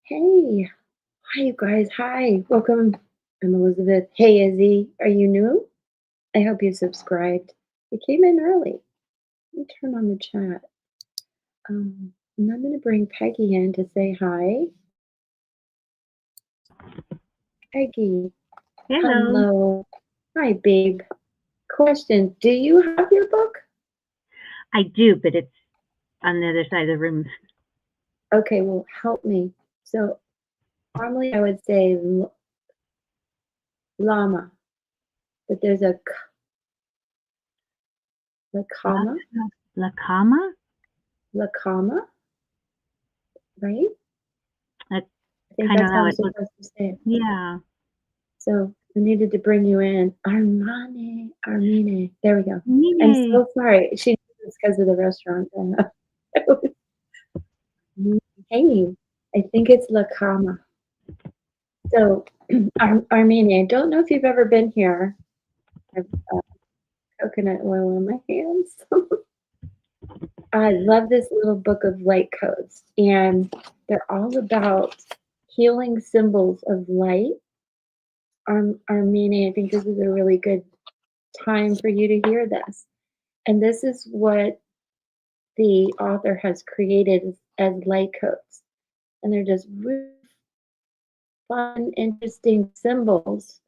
Hey, hi you guys. Hi, welcome. I'm Elizabeth. Hey Izzy, are you new? I hope you subscribed. You came in early. Let me turn on the chat. And I'm going to bring Peggy in to say hi. Peggy, Hello. hello. Hi, babe. Question: do you have your book? I do, but it's on the other side of the room. Okay, well, help me. So normally I would say llama, but there's a La, lacama, La Cama? lacama, right? That's I think kind of that's how how I'm it looks. supposed to say it. Yeah. So I needed to bring you in. Armani, Armine. There we go. I'm Yay. so sorry. She knew this because of the restaurant. Hey, I think it's La Cama. So Armenia, I don't know if you've ever been here. I have coconut oil in my hands. I love this little book of light codes, and they're all about healing symbols of light. Armenia, I think this is a really good time for you to hear this. And this is what the author has created as light codes. And they're just really fun, interesting symbols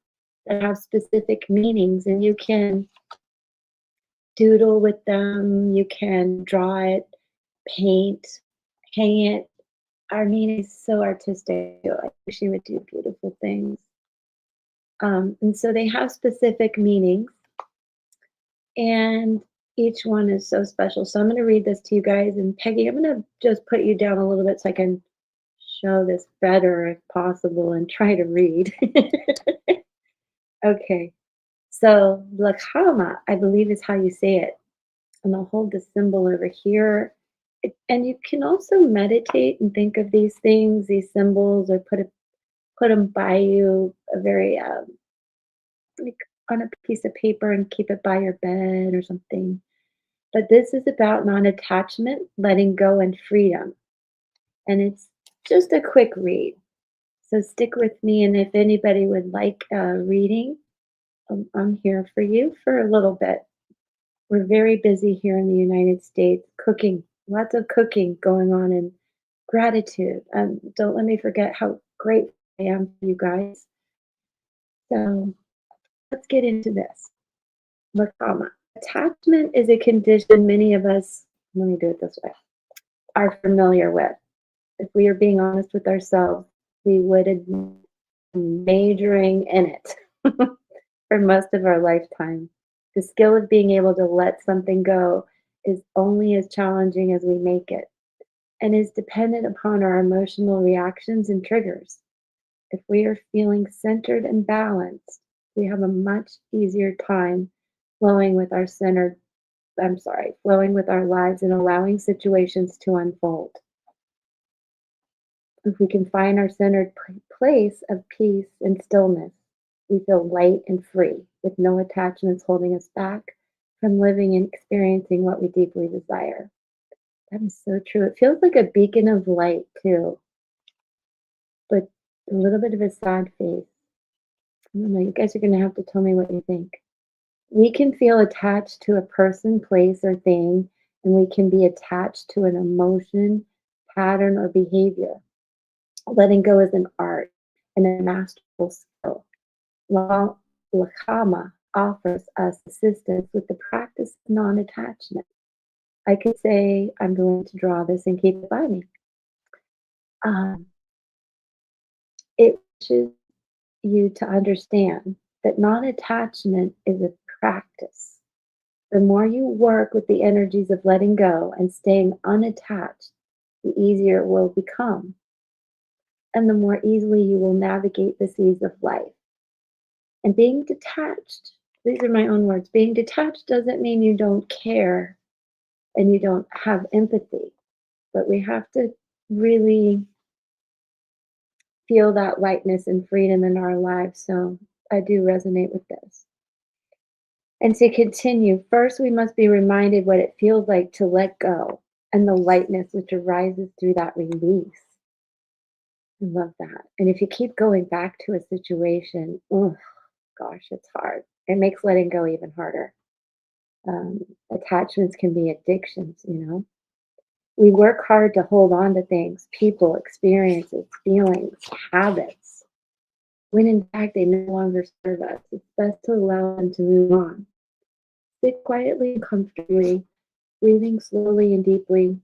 that have specific meanings. And you can doodle with them, you can draw it, paint, hang it. Armina is so artistic. I think she would do beautiful things. And so they have specific meanings, and each one is so special. So I'm going to read this to you guys. And Peggy, I'm going to just put you down a little bit so I can show this better if possible and try to read. Okay, so Lakama, I believe is how you say it. And I'll hold the symbol over here. And you can also meditate and think of these things, these symbols, or put them by you, a very like on a piece of paper and keep it by your bed or something. But this is about non-attachment, letting go, and freedom. And it's just a quick read. So stick with me, and if anybody would like reading, I'm here for you for a little bit. We're very busy here in the United States, cooking, lots of cooking going on, and gratitude. Don't let me forget how grateful I am for you guys. So let's get into this. Lakama. Attachment is a condition many of us, let me do it this way, are familiar with. If we are being honest with ourselves, we would admit majoring in it for most of our lifetime. The skill of being able to let something go is only as challenging as we make it and is dependent upon our emotional reactions and triggers. If we are feeling centered and balanced, we have a much easier time flowing with our flowing with our lives and allowing situations to unfold. If we can find our centered place of peace and stillness, we feel light and free, with no attachments holding us back from living and experiencing what we deeply desire. That is so true. It feels like a beacon of light, too, but a little bit of a sad face. I don't know. You guys are going to have to tell me what you think. We can feel attached to a person, place, or thing, and we can be attached to an emotion, pattern, or behavior. Letting go is an art and a masterful skill. Lakama offers us assistance with the practice of non attachment. I could say, I'm going to draw this and keep it by me. Um, it wishes you to understand that non attachment is a practice. The more you work with the energies of letting go and staying unattached, the easier it will become, and the more easily you will navigate the seas of life. And being detached, these are my own words, being detached doesn't mean you don't care and you don't have empathy, but we have to really feel that lightness and freedom in our lives. So I do resonate with this. And to continue, first we must be reminded what it feels like to let go and the lightness which arises through that release. I love that. And if you keep going back to a situation, oh gosh, it's hard. It makes letting go even harder. Um, Attachments can be addictions, you know? We work hard to hold on to things, people, experiences, feelings, habits, when in fact they no longer serve us. It's best to allow them to move on. Sit quietly and comfortably, breathing slowly and deeply.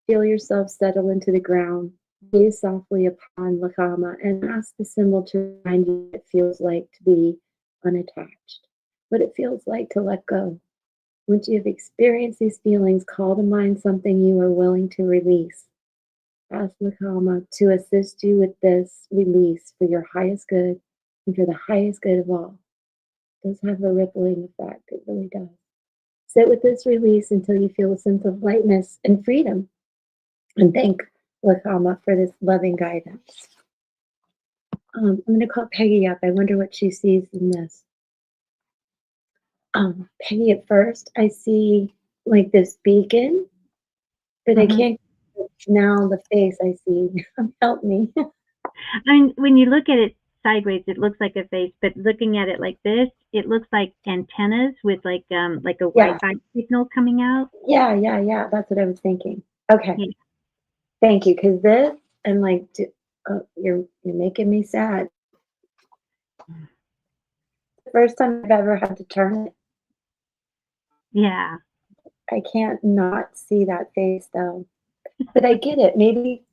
Feel yourself settle into the ground. Gaze softly upon Lakama and ask the symbol to remind you what it feels like to be unattached, what it feels like to let go. Once you have experienced these feelings, call to mind something you are willing to release. Ask Lakama to assist you with this release for your highest good and for the highest good of all. It does have a rippling effect, it really does. Sit with this release until you feel a sense of lightness and freedom, and thank Lakama for this loving guidance. I'm going to call Peggy up. I wonder what she sees in this. Peggy, at first, I see like this beacon, but I Hmm. can't now the face I see. Help me. I mean, when you look at it sideways, it looks like a face, but looking at it like this, it looks like antennas with like a Yeah, Wi-Fi signal coming out. yeah. That's what I was thinking. Okay, Yeah. thank you. Because this, I'm like, you're making me sad. The first time I've ever had to turn it, Yeah. I can't not see that face though. But I get it. Maybe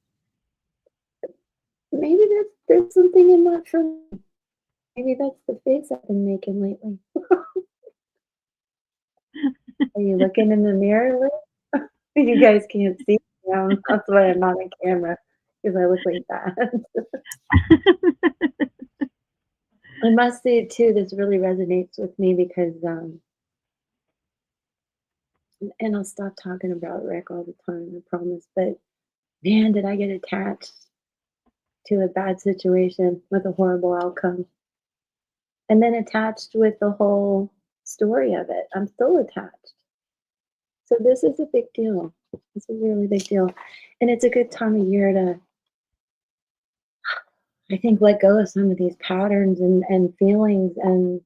there's something in that for me. Maybe that's the face I've been making lately. Are you looking in the mirror, Liz? You guys can't see me now. That's why I'm not on camera, because I look like that. I must say too, this really resonates with me because, and I'll stop talking about Rick all the time, I promise. But man, did I get attached to a bad situation with a horrible outcome, and then attached with the whole story of it. I'm still attached. So this is a big deal. It's a really big deal, and it's a good time of year to, I think, let go of some of these patterns and feelings. And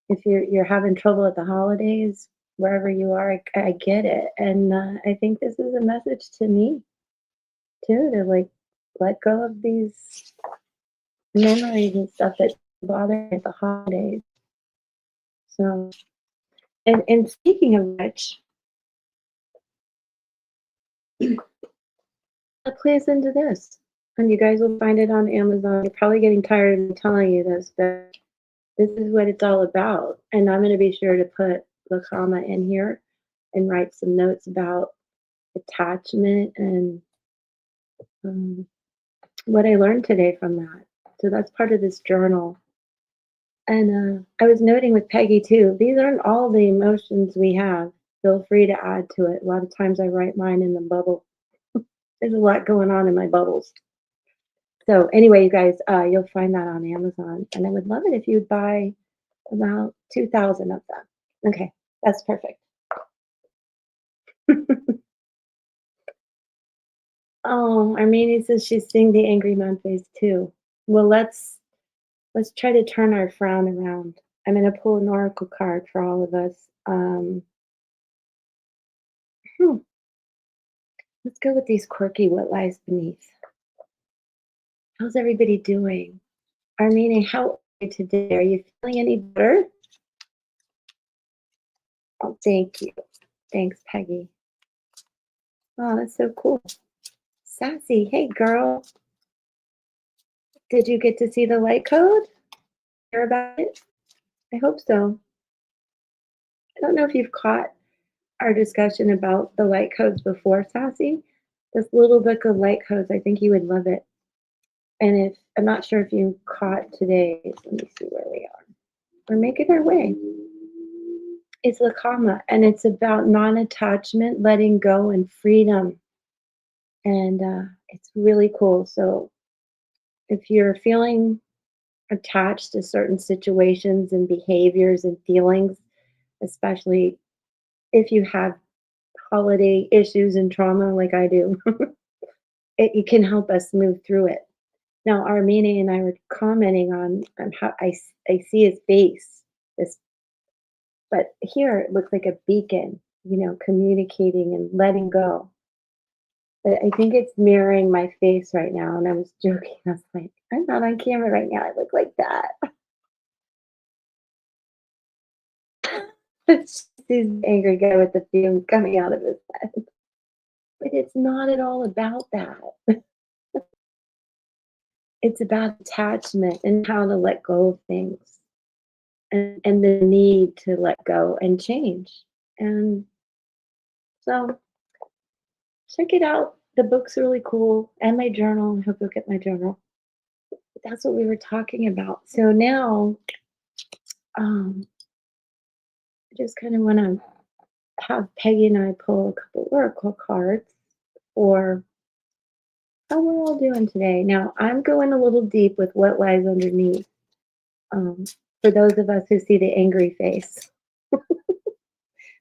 if you're having trouble at the holidays, wherever you are, I get it. And I think this is a message to me too, to like let go of these memories and stuff that bother me at the holidays. So, and speaking of which, please into this, and you guys will find it on Amazon. You're probably getting tired of me telling you this, but this is what it's all about. And I'm going to be sure to put the comma in here and write some notes about attachment and um, what I learned today from that. So that's part of this journal. And I was noting with Peggy too, these aren't all the emotions we have. Feel free to add to it. A lot of times I write mine in the bubble. There's a lot going on in my bubbles. So anyway, you guys, you'll find that on Amazon. And I would love it if you'd buy about 2,000 of them. Okay, that's perfect. Oh, Armenia says she's seeing the angry man face too. Well, let's try to turn our frown around. I'm gonna pull an oracle card for all of us. Hmm, let's go with these quirky what lies beneath. How's everybody doing? Armenia, how are you today? Are you feeling any better? Oh, thank you. Thanks, Peggy. Oh, that's so cool. Sassy, hey girl. Did you get to see the light code? Hear about it? I hope so. I don't know if you've caught our discussion about the light codes before, Sassy. This little book of light codes, I think you would love it. And if I'm not sure if you caught today's, let me see where we are. We're making our way. It's Lakama, and it's about non-attachment, letting go, and freedom. And it's really cool. So if you're feeling attached to certain situations and behaviors and feelings, especially if you have holiday issues and trauma like I do, it can help us move through it. Now, Armenia and I were commenting on how I see his face, this, but here it looks like a beacon, communicating and letting go. But I think it's mirroring my face right now, and I was joking. I was like, "I'm not on camera right now. I look like that." It's just this angry guy with the fumes coming out of his head. But it's not at all about that. It's about attachment and how to let go of things, and the need to let go and change. And so check it out. The book's really cool, and my journal. I hope you'll get my journal. But that's what we were talking about. So now, I just kind of want to have Peggy and I pull a couple oracle cards for how we're all doing today. Now, I'm going a little deep with what lies underneath. Um, for those of us who see the angry face,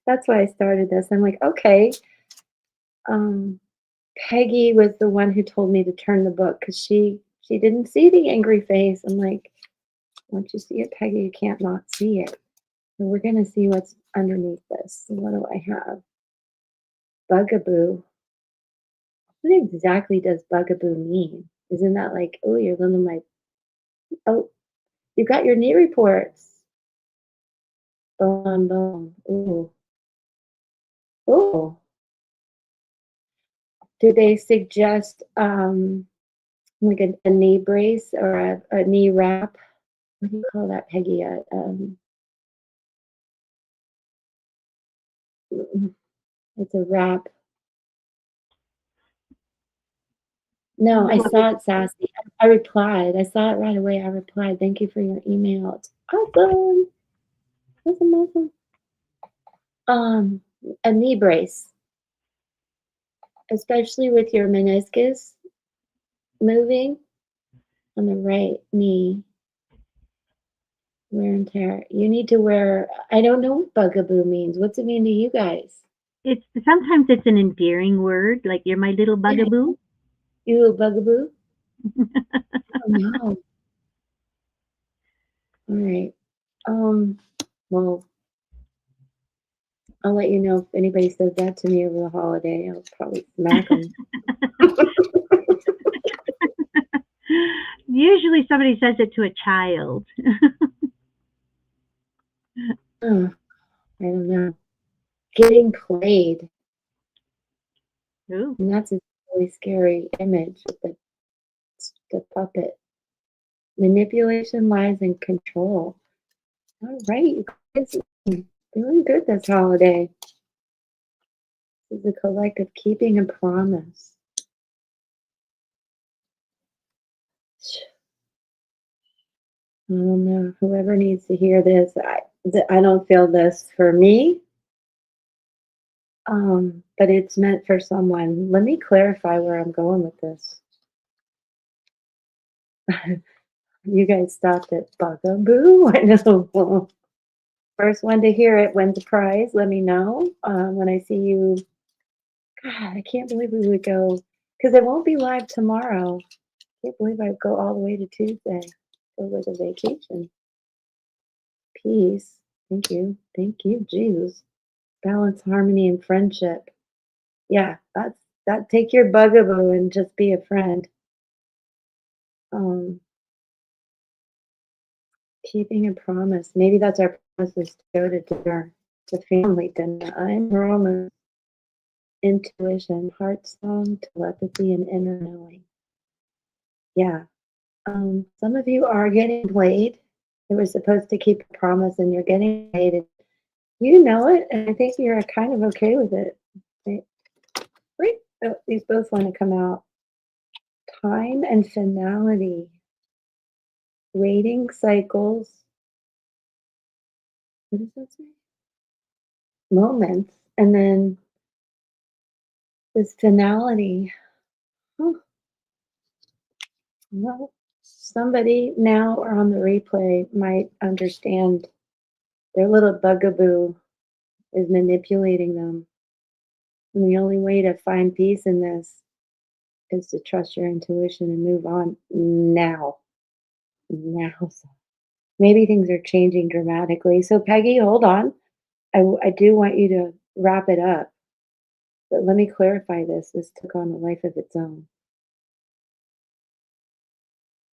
that's why I started this. I'm like, okay. Um, Peggy was the one who told me to turn the book because she didn't see the angry face. I'm like, once you see it, Peggy, you can't not see it. So we're gonna see what's underneath this. So what do I have? Bugaboo. What exactly does bugaboo mean? Isn't that like, oh, you're little my, oh, you got your knee reports. Boom, boom. Ooh, ooh. Do they suggest like a knee brace or a knee wrap? What do you call that, Peggy? It's a wrap. No, I saw it, Sassy. I replied. I saw it right away. I replied. Thank you for your email. It's awesome. Awesome, awesome. Um, a knee brace, especially with your meniscus moving on the right knee, wear and tear. You need to wear, I don't know what bugaboo means. What's it mean to you guys? It's sometimes it's an endearing word, like you're my little Yeah, bugaboo. you a bugaboo? Oh no. All right. Um, well, I'll let you know if anybody says that to me over the holiday. I'll probably smack them. Usually somebody says it to a child. Oh, I don't know. Getting played. Ooh. And that's a really scary image with the puppet. Manipulation, lies, and control. All right, you guys are doing good this holiday. This is a collective keeping a promise. I don't know. Whoever needs to hear this, I don't feel this for me, but it's meant for someone. Let me clarify where I'm going with this. You guys stopped at bugaboo. I know. First one to hear it wins a prize. Let me know when I see you. God, I can't believe we would go because it won't be live tomorrow. Can't believe I'd go all the way to Tuesday over the vacation. Peace. Thank you. Thank you, Jesus. Balance, harmony, and friendship. Yeah, that's that. Take your bugaboo and just be a friend. Um, Keeping a promise. Maybe that's our promise is to go to dinner, to family dinner. I'm promise. Intuition, heart song, telepathy, and inner knowing. Yeah. Some of you are getting played. You were supposed to keep a promise and you're getting played. And you know it, and I think you're kind of okay with it. Right? Wait, oh, these both want to come out. Time and finality. Waiting cycles. What does that say? Moments. And then this finality. Oh, well, somebody now or on the replay might understand their little bugaboo is manipulating them. And the only way to find peace in this is to trust your intuition and move on now. Now. So maybe things are changing dramatically. So, Peggy, hold on. I do want you to wrap it up, but let me clarify this. This took on a life of its own,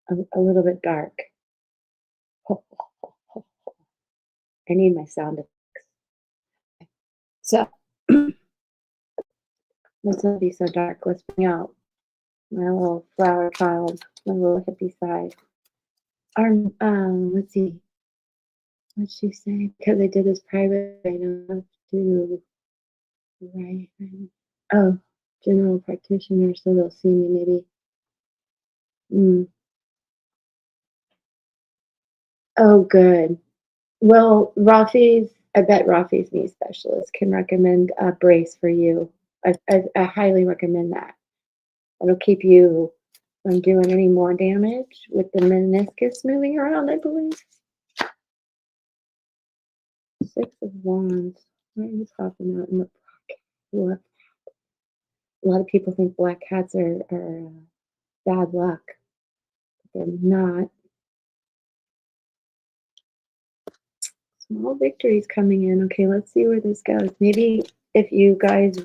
a little bit dark. I need my sound effects. So, let's not be so dark. Let's bring out my little flower child, my little hippie side. Our, let's see, what'd she say? Because I did this private, I don't have to write. Oh, general practitioner, so they'll see me maybe. Mm. Oh, good. Well, Rafi's, I bet Rafi's knee specialist can recommend a brace for you. I highly recommend that. It'll keep you from doing any more damage with the meniscus moving around, I believe. Six of Wands. Why are you popping out in the black? A lot of people think black cats are bad luck. They're not. Small victories coming in. Okay, let's see where this goes. Maybe if you guys,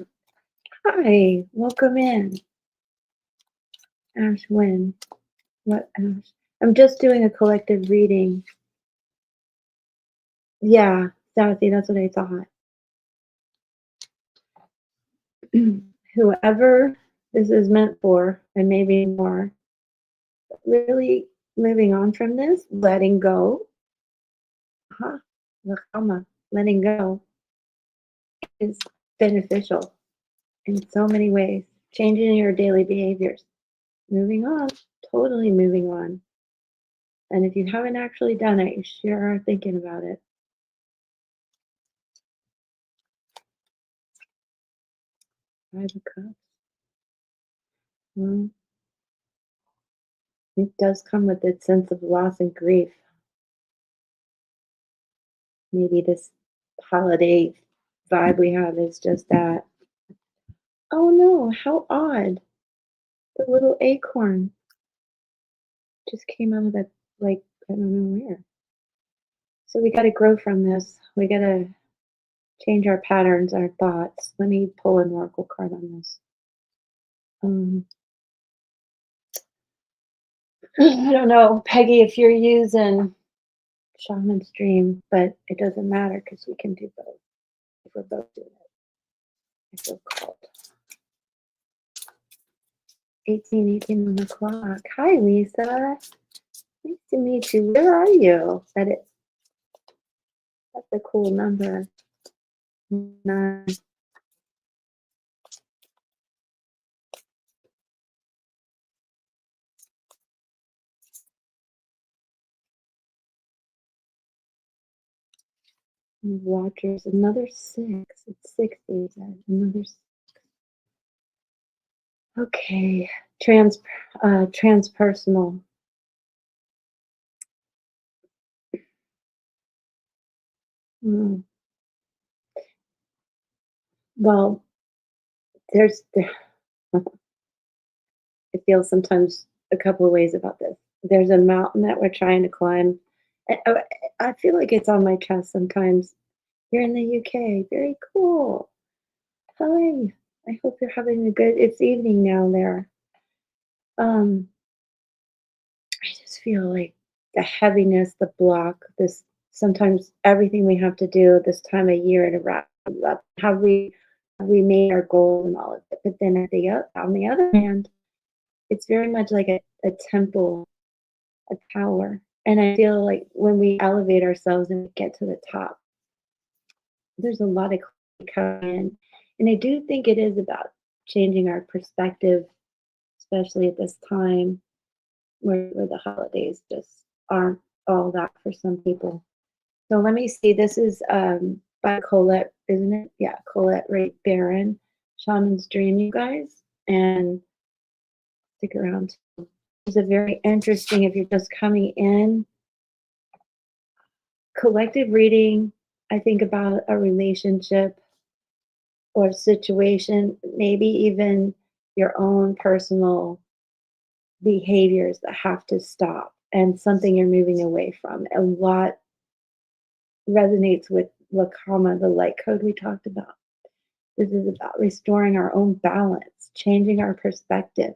hi, welcome in. Ash Win. What Ash? I'm just doing a collective reading. Yeah, Dorothy, that's what I thought. Whoever this is meant for, and maybe more, really moving on from this, letting go. Lakama, letting go is beneficial in so many ways. Changing your daily behaviors. Moving on, totally moving on. And if you haven't actually done it, you sure are thinking about it. Five of Cups. Well, it does come with its sense of loss and grief. Maybe this holiday vibe we have is just that. Oh no, how odd. The little acorn just came out of the, like, I don't know where. So we got to grow from this. We got to change our patterns, our thoughts. Let me pull an oracle card on this. I don't know, Peggy, if you're using Shaman's Dream, but it doesn't matter because we can do both. If we're both doing it, I feel called. 18 on the clock. Hi, Lisa. Nice to meet you. Where are you? That's a cool number. 9. Watchers, another 6. It's 60. Another 6. Okay. Transpersonal. Mm. Well, I feel sometimes a couple of ways about this. There's a mountain that we're trying to climb. I feel like it's on my chest sometimes. You're in the UK. Very cool. Hi. I hope you're having a good. It's evening now there. Um, I just feel like the heaviness, the block, this sometimes everything we have to do this time of year to wrap up. How we made our goal and all of it. But then on the other hand, it's very much like a temple, a tower. And I feel like when we elevate ourselves and we get to the top, there's a lot of clarity coming in. And I do think it is about changing our perspective, especially at this time where the holidays just aren't all that for some people. So let me see. This is by Colette, isn't it? Yeah, Colette Ray Barron, Shaman's Dream, you guys. And stick around. It's a very interesting, if you're just coming in, collective reading. I think about a relationship or situation, maybe even your own personal behaviors that have to stop and something you're moving away from. A lot resonates with Lakama, the light code we talked about. This is about restoring our own balance, changing our perspective,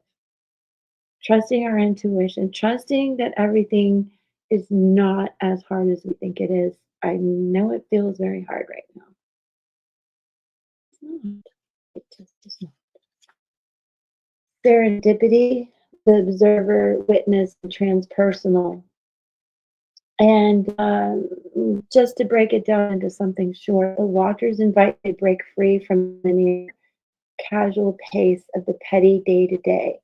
trusting our intuition, trusting that everything is not as hard as we think it is. I know it feels very hard right now. It's not. It just is not. Serendipity, the observer, witness, and transpersonal. And just to break it down into something short, the watchers invite you to break free from the linear, casual pace of the petty day to day.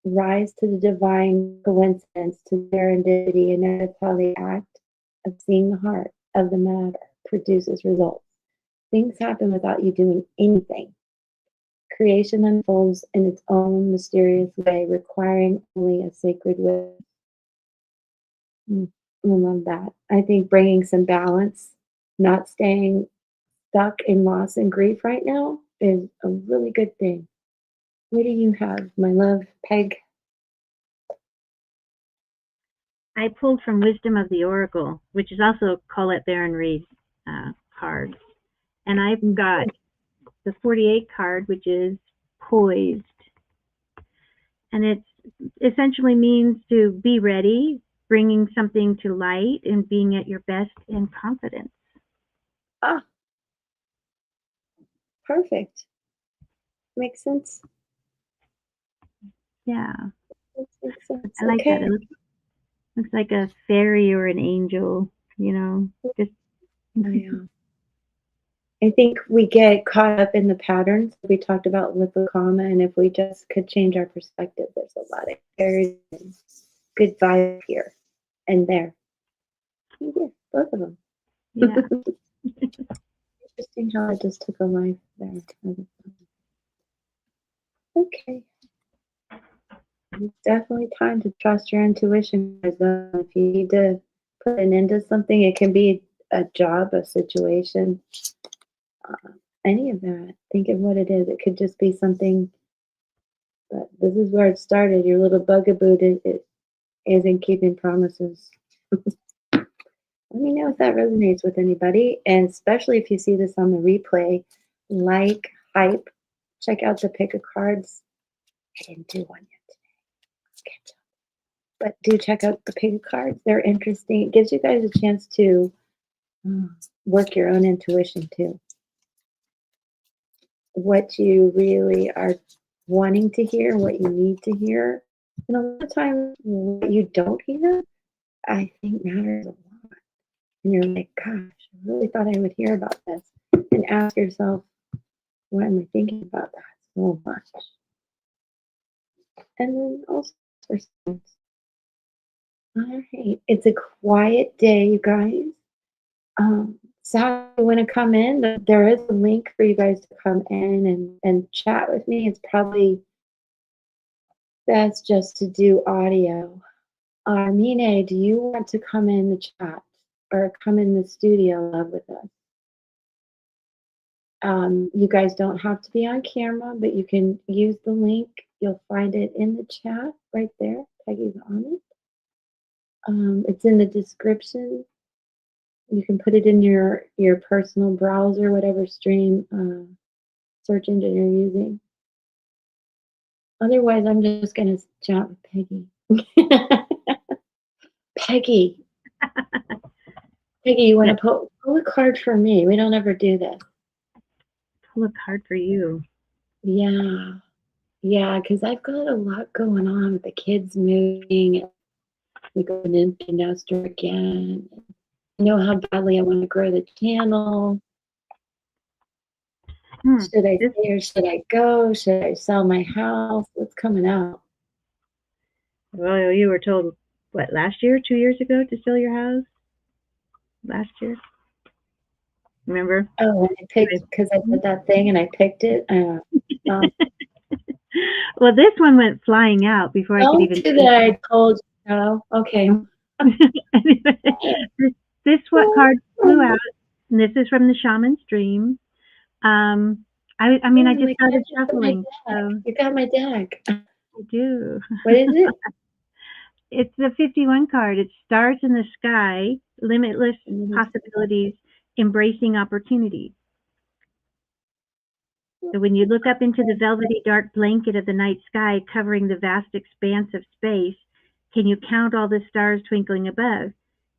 Rise to the divine coincidence, to serendipity, and notice how the act of seeing the heart of the matter produces results. Things happen without you doing anything. Creation unfolds in its own mysterious way, requiring only a sacred will. I love that. I think bringing some balance, not staying stuck in loss and grief right now is a really good thing. What do you have, my love, Peg? I pulled from Wisdom of the Oracle, which is also Colette Baron Reed card. And I've got the 48 card, which is poised. And it essentially means to be ready, bringing something to light, and being at your best in confidence. Ah, perfect. Makes sense. Yeah. Makes sense. I like Okay. that. It looks like a fairy or an angel, just I think we get caught up in the patterns we talked about with the karma, and if we just could change our perspective, there's a lot of very good vibe here and there. Yeah, both of them. yeah. Interesting how I just took a life there. Okay. It's definitely time to trust your intuition, guys. If you need to put an end to something, it can be a job, a situation, any of that. Think of what it is. It could just be something, but this is where it started. Your little bugaboo isn't keeping promises. Let me know if that resonates with anybody, and especially if you see this on the replay, like, hype, check out the pick of cards. I didn't do one yet today. But do check out the pick of cards. They're interesting. It gives you guys a chance to work your own intuition too. What you really are wanting to hear, what you need to hear. And a lot of times, what you don't hear, I think matters a lot. And you're like, gosh, I really thought I would hear about this. And ask yourself, why am I thinking about that so much? And then also for science. All right, it's a quiet day, you guys. Saturday, you want to come in? There is a link for you guys to come in and chat with me. It's probably best just to do audio. Armine, do you want to come in the chat or come in the studio love with us? You guys don't have to be on camera, but you can use the link. You'll find it in the chat right there. Peggy's on it. It's in the description. You can put it in your personal browser, whatever stream search engine you're using. Otherwise, I'm just going to chat with Peggy. Peggy, you want to pull a card for me? We don't ever do this. Pull a card for you. Yeah, because I've got a lot going on with the kids moving and we go to empty nester again. I know how badly I want to grow the channel. Should I stay or should I go? Should I sell my house? What's coming out? Well, you were told, what, last year, 2 years ago, to sell your house? Last year? Remember? Oh, I picked, because I did that thing and I picked it. Well, this one went flying out before I could even do that. I told you. No. Okay. This what card flew out, and this is from the Shaman's Dream. I Oh mean, I just my started gosh, you got my shuffling, deck. so You got my deck. I do. What is it? It's the 51 card. It stars in the sky, limitless possibilities, embracing opportunity. So when you look up into the velvety dark blanket of the night sky covering the vast expanse of space, can you count all the stars twinkling above?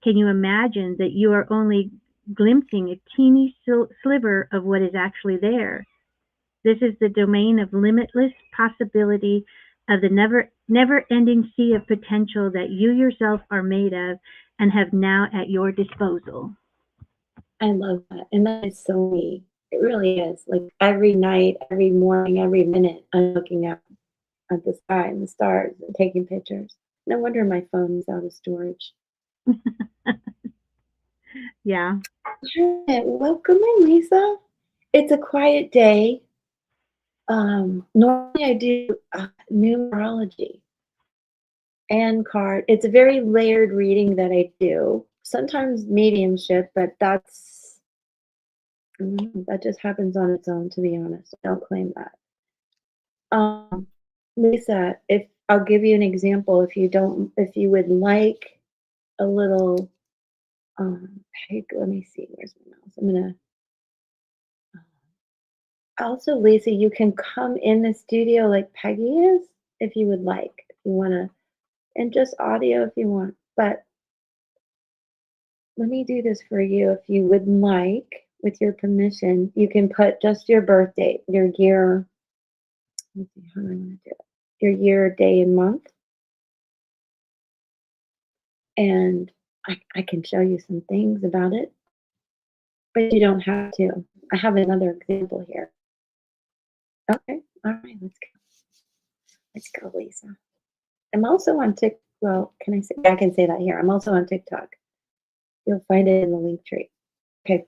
Can you imagine that you are only glimpsing a teeny sliver of what is actually there? This is the domain of limitless possibility, of the never ending sea of potential that you yourself are made of and have now at your disposal. I love that, and that is so me. It really is. Like, every night, every morning, every minute, I'm looking up at the sky and the stars and taking pictures. No wonder my phone is out of storage. Yeah. Hi, welcome in, Lisa. It's a quiet day. Normally I do numerology and card. It's a very layered reading that I do. Sometimes mediumship, but that just happens on its own. To be honest, I don't claim that. Um, Lisa, if I'll give you an example, if you would like a little, let me see, where's my mouse? I'm gonna. Also, Lisa, you can come in the studio like Peggy is, if you would like, if you wanna, and just audio if you want. But let me do this for you if you would like, with your permission. You can put just your birth date, your year. Let's see, how do I want to do it? Your year, day, and month, and I can show you some things about it, but you don't have to. I have another example here. Okay, all right, let's go. Let's go, Lisa. I'm also on TikTok. Well, can I say? I can say that here. I'm also on TikTok. You'll find it in the link tree. Okay.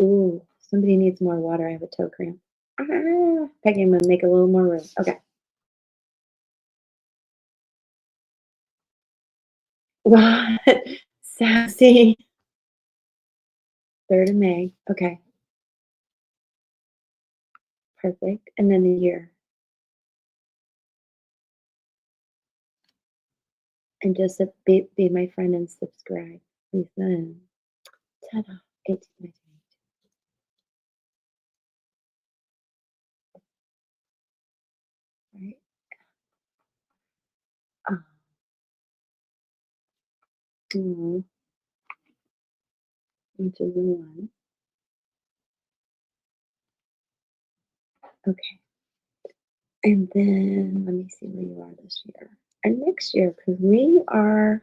Ooh, somebody needs more water. I have a toe cramp. Peggy, I'm gonna make a little more room. Okay. What? Sassy. 3rd of May. Okay. Perfect. And then the year. And just be my friend and subscribe. Lisa. Ta-da. 18, right? Oh, which is the one. Okay. And then let me see where you are this year. And next year, because we are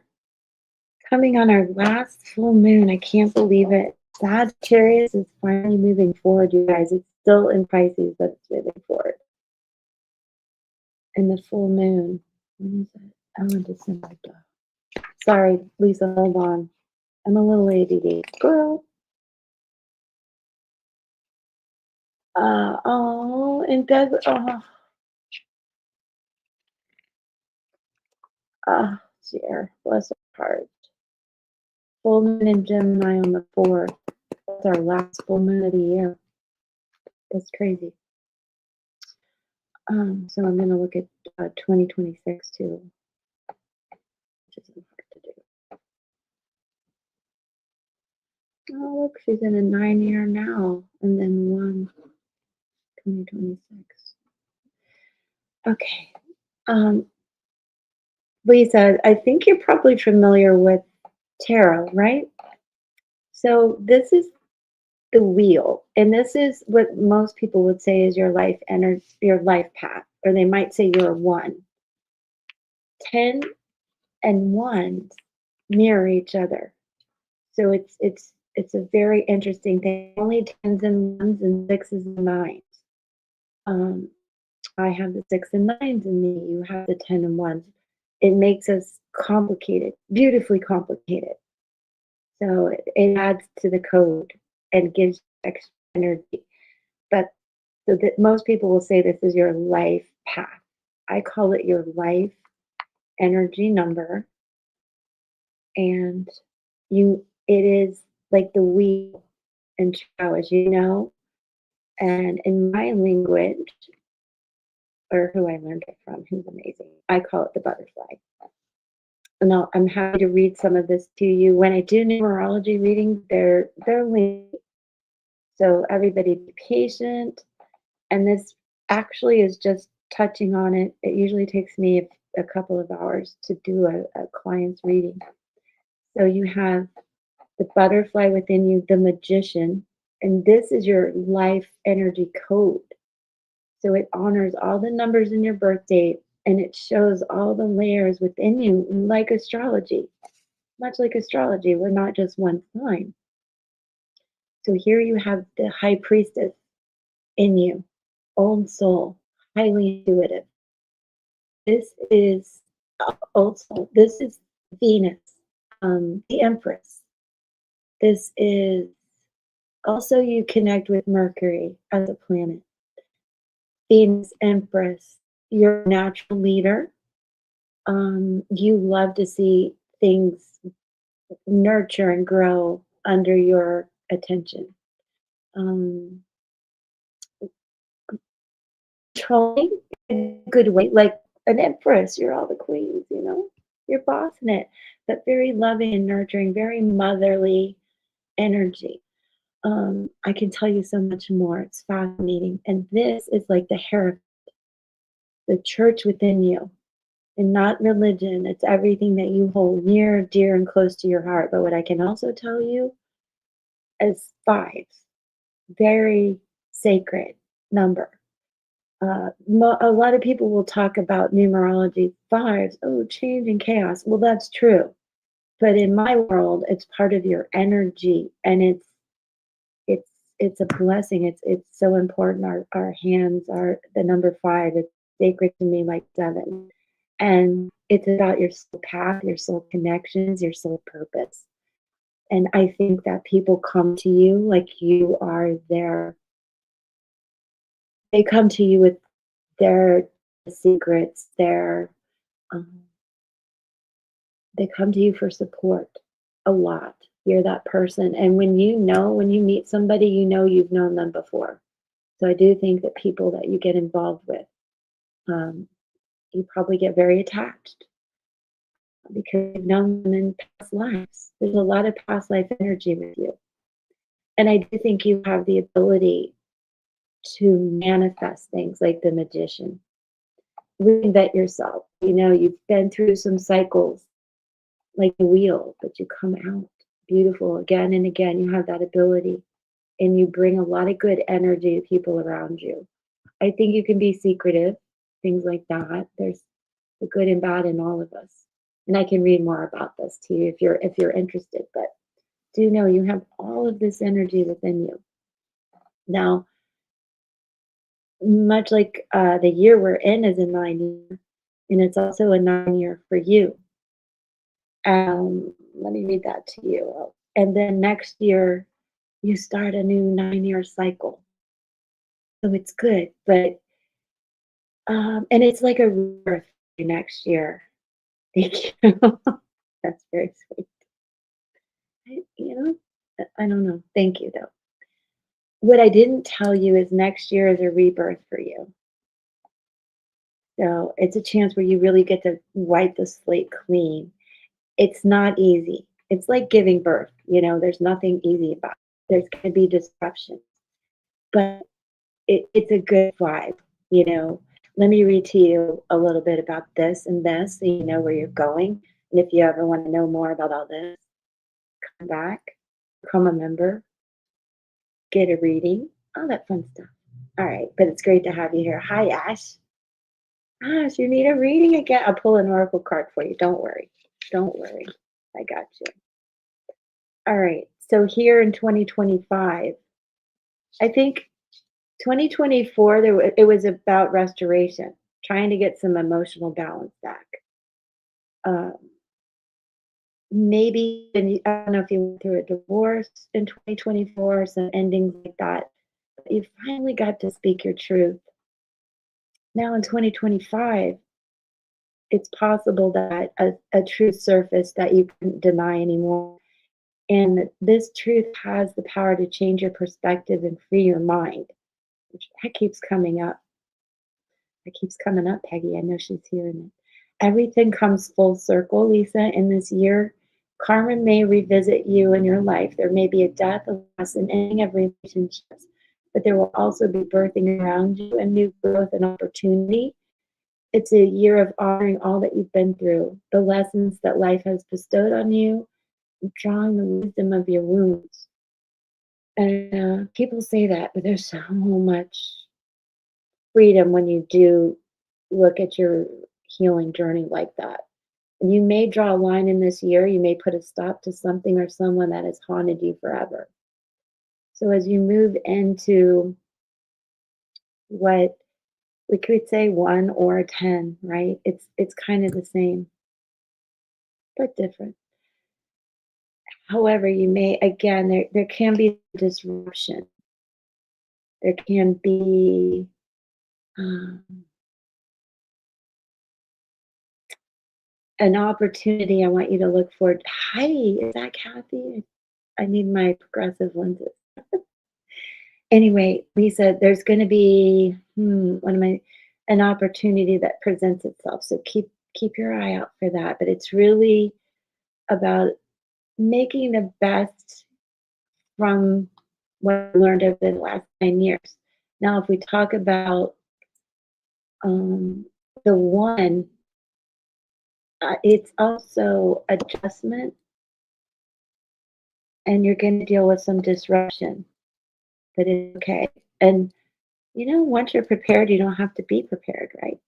coming on our last full moon. I can't believe it. Sagittarius is finally moving forward, you guys. It's still in Pisces, but it's moving forward. And the full moon, when is it? Oh, in December. Duh. Sorry, Lisa, hold on. I'm a little ADD. Girl. Oh, and Deb, dear. Bless her heart. Full moon in Gemini on the 4th. That's our last full moon of the year. That's crazy. So I'm going to look at 2026 too, which isn't hard to do. Oh, look, she's in a 9-year now, and then 2026. Okay. Lisa, I think you're probably familiar with tarot, right? So this is the wheel, and this is what most people would say is your life energy, your life path, or they might say you're a 1. 10 and 1 mirror each other. So it's a very interesting thing. Only 10s and 1s and 6s and 9s. I have the 6 and 9s in me. You have the 10 and 1s. It makes us complicated, beautifully complicated. So it adds to the code and gives extra energy. But so that most people will say this is your life path. I call it your life energy number, and it is like the wheel and tarot, as you know. And in my language, or who I learned it from, who's amazing, I call it the butterfly. I'm happy to read some of this to you. When I do numerology readings, they're linked, so everybody be patient. And this actually is just touching on it. It usually takes me a couple of hours to do a client's reading. So you have the butterfly within you, the magician, and this is your life energy code. So it honors all the numbers in your birth date and it shows all the layers within you, like astrology. Much like astrology, we're not just one sign. So here you have the high priestess in you, old soul, highly intuitive. This is old soul. This is Venus, the Empress. This is also you connect with Mercury as a planet. Venus, Empress, you're a natural leader. You love to see things nurture and grow under your attention. Um, Controlling in a good way, like an empress, you're all the queens, you're bossing it, but very loving and nurturing, very motherly energy. I can tell you so much more. It's fascinating. And this is like the hair, the church within you, and not religion. It's everything that you hold near, dear, and close to your heart. But what I can also tell you is five, very sacred number. A lot of people will talk about numerology fives, oh, change and chaos. Well, that's true. But in my world, it's part of your energy and it's it's a blessing. It's so important. Our hands are the number five. It's sacred to me like seven. And it's about your soul path, your soul connections, your soul purpose. And I think that people come to you like you are they come to you with their secrets, um, they come to you for support a lot. You're that person. And when you meet somebody, you've known them before. So I do think that people that you get involved with, um, you probably get very attached because you've known them in past lives. There's a lot of past life energy with you. And I do think you have the ability to manifest things like the magician. Reinvent yourself. You've been through some cycles like a wheel, but you come out beautiful again and again. You have that ability and you bring a lot of good energy to people around you. I think you can be secretive, things like that. There's the good and bad in all of us. And I can read more about this to you if you're interested, but do know you have all of this energy within you. Now, much like the year we're in is a 9 year, and it's also a 9 year for you. Let me read that to you. And then next year, you start a new 9 year cycle. So it's good, but and it's like a rebirth next year. Thank you. That's very sweet. I don't know. Thank you, though. What I didn't tell you is next year is a rebirth for you. So it's a chance where you really get to wipe the slate clean. It's not easy. It's like giving birth. There's nothing easy about it. There's going to be disruption, but it's a good vibe. You know, Let me read to you a little bit about this and this, so you know where you're going. And if you ever want to know more about all this, come back, become a member, get a reading, all that fun stuff. All right, but it's great to have you here. Hi, Ash. Ash, you need a reading again? I'll pull an oracle card for you. Don't worry. Don't worry. I got you. All right. So here in 2025, I think 2024, it was about restoration, trying to get some emotional balance back. Um, Maybe, I don't know if you went through a divorce in 2024, some endings like that. But you finally got to speak your truth. Now in 2025, it's possible that a truth surfaced that you couldn't deny anymore. And this truth has the power to change your perspective and free your mind. That keeps coming up. It keeps coming up, Peggy. I know she's hearing it. Everything comes full circle, Lisa, in this year. Karma may revisit you in your life. There may be a death, a loss, an ending of relationships, but there will also be birthing around you and new growth and opportunity. It's a year of honoring all that you've been through, the lessons that life has bestowed on you, drawing the wisdom of your wounds. And people say that, but there's so much freedom when you do look at your healing journey like that. And you may draw a line in this year, you may put a stop to something or someone that has haunted you forever. So as you move into what we could say 1 or 10, right? It's kind of the same, but different. However, you may again there can be disruption. There can be um, an opportunity. I want you to look for. Hi, is that Kathy? I need my progressive lenses. Anyway, Lisa, there's going to be an opportunity that presents itself. So keep your eye out for that. But it's really about making the best from what I learned over the last 9 years. Now, if we talk about um, the one, it's also adjustment, and you're going to deal with some disruption, but it's okay. And once you're prepared, you don't have to be prepared, right?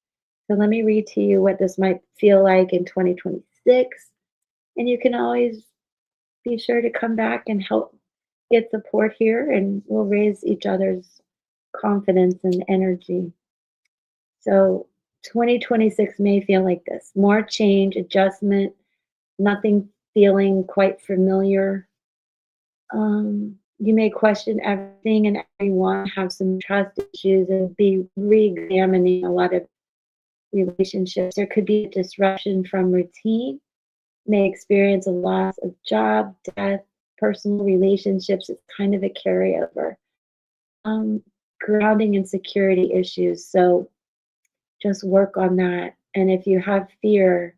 So let me read to you what this might feel like in 2026. And you can always be sure to come back and help get support here, and we'll raise each other's confidence and energy. So 2026 may feel like this: more change, adjustment, nothing feeling quite familiar. You may question everything and everyone, have some trust issues, and be re examining a lot of relationships. There could be a disruption from routine, may experience a loss of job, death, personal relationships. It's kind of a carryover. Um, Grounding and security issues. So just work on that. And if you have fear,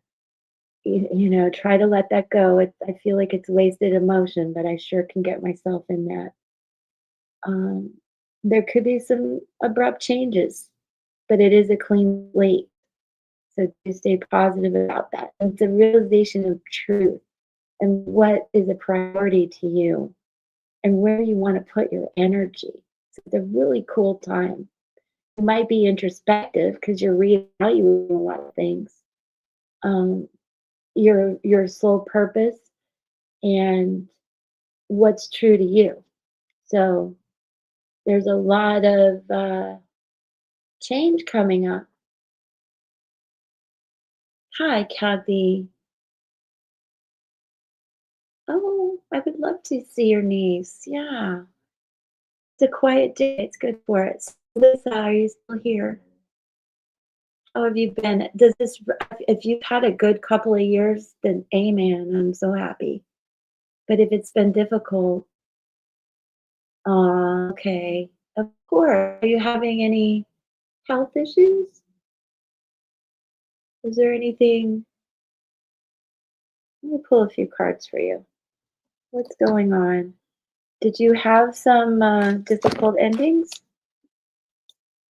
try to let that go. I feel like it's wasted emotion, but I sure can get myself in that. Um, there could be some abrupt changes, but it is a clean slate. So to stay positive about that. It's a realization of truth and what is a priority to you and where you want to put your energy. So it's a really cool time. It might be introspective because you're reevaluating a lot of things. Um, your sole purpose and what's true to you. So there's a lot of change coming up. Hi, Kathy. Oh, I would love to see your niece. Yeah, it's a quiet day. It's good for it. So, Lisa, are you still here? How have you been? Does this, if you've had a good couple of years, then amen. I'm so happy. But if it's been difficult, okay. Of course. Are you having any health issues? Is there anything? Let me pull a few cards for you. What's going on? Did you have some difficult endings?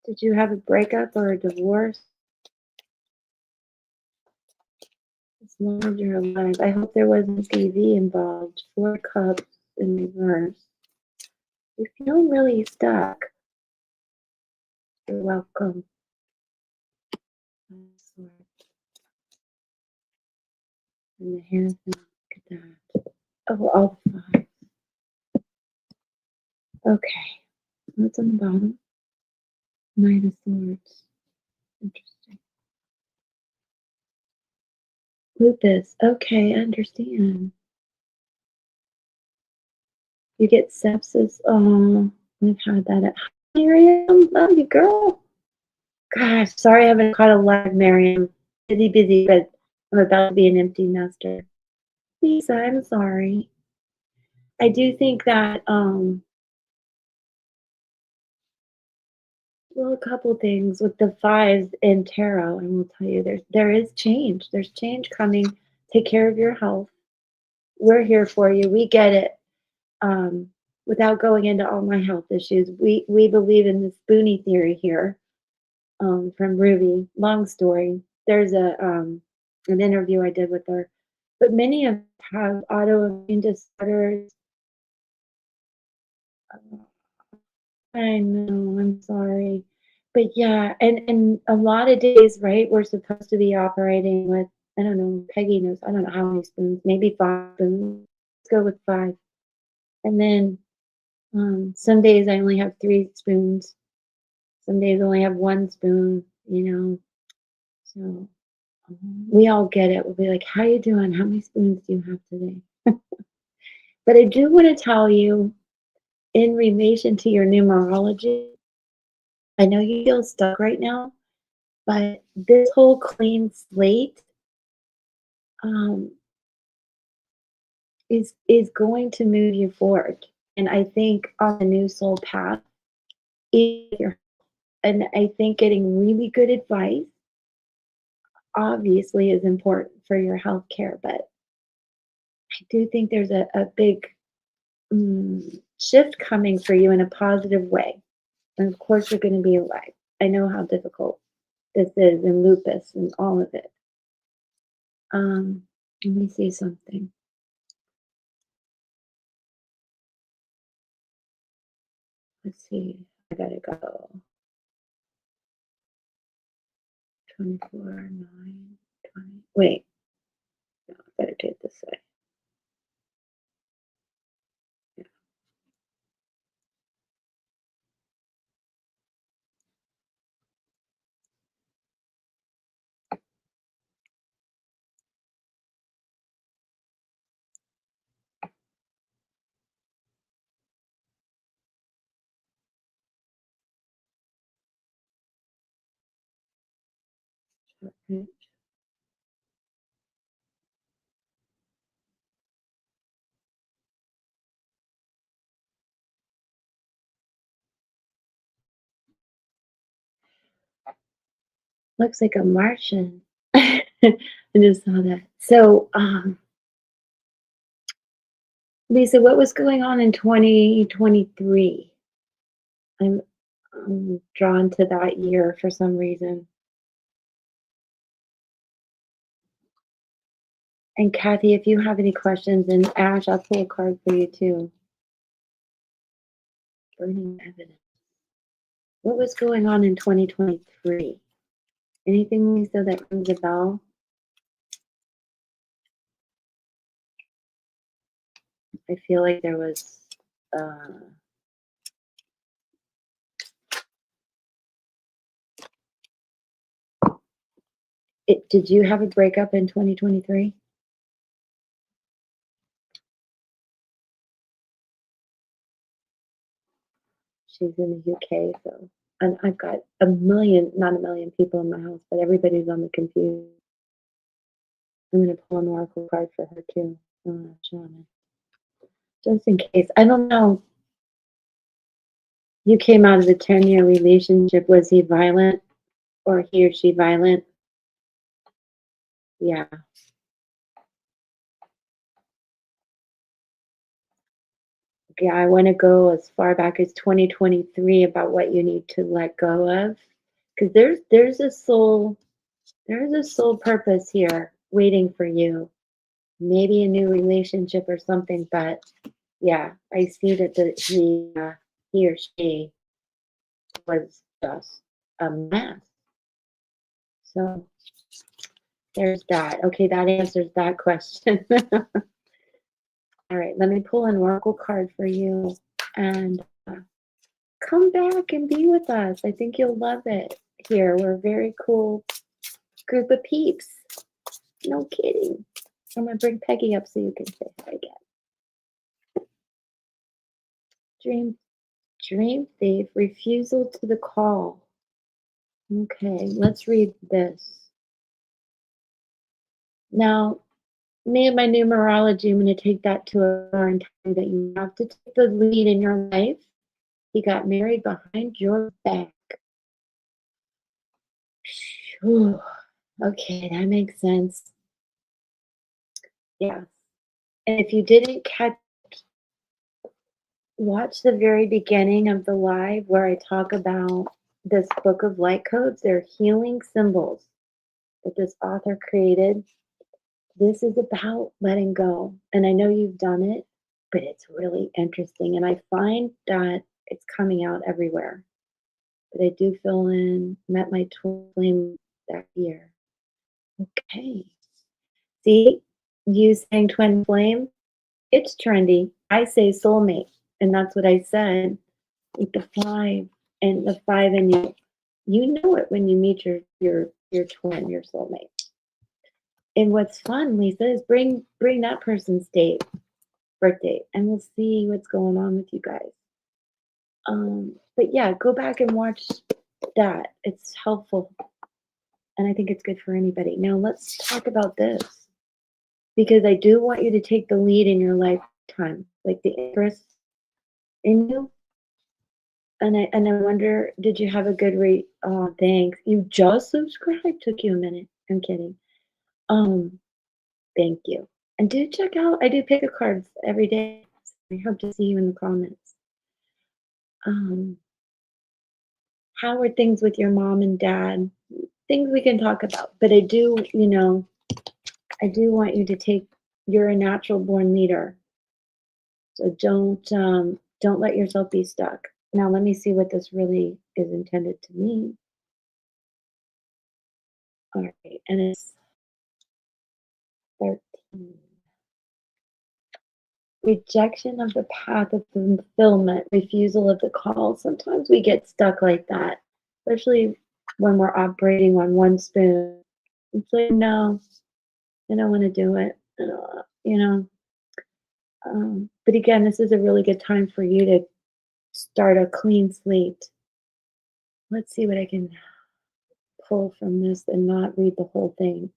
Did you have a breakup or a divorce? As long as you're alive. I hope there wasn't TV involved. 4 cups in reverse. You're feeling really stuck. You're welcome. And the hands, look at that. Oh, all 5. Okay. What's on the bottom? Knight of Swords. Interesting. Lupus. Okay, I understand. You get sepsis. Oh, I've had that at Miriam. Love you, girl. Gosh, sorry I haven't caught a live Miriam. Busy, but I'm about to be an empty nester. Lisa, I'm sorry. I do think that Well, a couple things with the fives in tarot, I will tell you there is change. There's change coming. Take care of your health. We're here for you. We get it. Um, Without going into all my health issues, we believe in the spoonie theory here, from Ruby. Long story. There's a an interview I did with her, but many of us have autoimmune disorders. I know, I'm sorry. But yeah, and a lot of days, right, we're supposed to be operating with, I don't know, Peggy knows, I don't know how many spoons, maybe 5 spoons. Let's go with 5. And then some days I only have 3 spoons. Some days I only have 1 spoon, you know. So we all get it. We'll be like, how you doing? How many spoons do you have today? But I do want to tell you, in relation to your numerology, I know you feel stuck right now. But this whole clean slate, um, is going to move you forward, and I think on the new soul path, if you're and I think getting really good advice obviously is important for your health care, but I do think there's a big, shift coming for you in a positive way, and of course, you're gonna be alive. I know how difficult this is, and lupus and all of it. Let me see something. Let's see. I gotta go. 24, 9, 20. Wait, no, I better do it this way. Yeah, okay. Looks like a Martian. I just saw that. So, Lisa, what was going on in 2023? I'm, I'm drawn to that year for some reason. And Kathy, if you have any questions, and Ash, I'll pull a card for you too. Burning evidence. What was going on in 2023? Anything, Lisa, that rings a bell? I feel like there was. Uh, did you have a breakup in 2023? She's in the UK, so and I've got a million, not a million people in my house, but everybody's on the computer. I'm gonna pull an oracle card for her too. Shauna. Just in case. I don't know. You came out of a 10-year relationship. Was he violent or he or she violent? Yeah. Yeah, I want to go as far back as 2023 about what you need to let go of. Because there's a soul purpose here waiting for you. Maybe a new relationship or something, but yeah, I see that he or she was just a mess. So there's that. Okay, that answers that question. All right, let me pull an oracle card for you and come back and be with us. I think you'll love it here. We're a very cool group of peeps. No kidding. I'm gonna bring Peggy up so you can say hi again. Dream thief, refusal to the call. Okay, let's read this. Now, me and my numerology, I'm going to take that to a foreign time that you have to take the lead in your life. He got married behind your back. Whew. Okay, that makes sense. Yeah. And if you didn't catch, watch the very beginning of the live where I talk about this book of light codes. They're healing symbols that this author created. This is about letting go. And I know you've done it, but it's really interesting. And I find that it's coming out everywhere. But I do fill in, met my twin flame that year. Okay. See, you saying twin flame, it's trendy. I say soulmate. And that's what I said with the five and the five and you know it when you meet your twin, your soulmate. And what's fun, Lisa, is bring that person's birthday, and we'll see what's going on with you guys. But yeah, go back and watch that. It's helpful, and I think it's good for anybody. Now let's talk about this because I do want you to take the lead in your lifetime, like the interest in you. And I wonder, did you have a good read? Oh, thanks. You just subscribed. Took you a minute. I'm kidding. Um, Thank you. And do check out. I do pick a cards every day. I hope to see you in the comments. Um, how are things with your mom and dad? Things we can talk about. But I do, I do want you to take. You're a natural born leader, so don't let yourself be stuck. Now let me see what this really is intended to mean. All right, and it's 13. Rejection of the path of fulfillment, refusal of the call. Sometimes we get stuck like that, especially when we're operating on one spoon. It's like, no, I don't want to do it. You know. But again, this is a really good time for you to start a clean slate. Let's see what I can pull from this and not read the whole thing.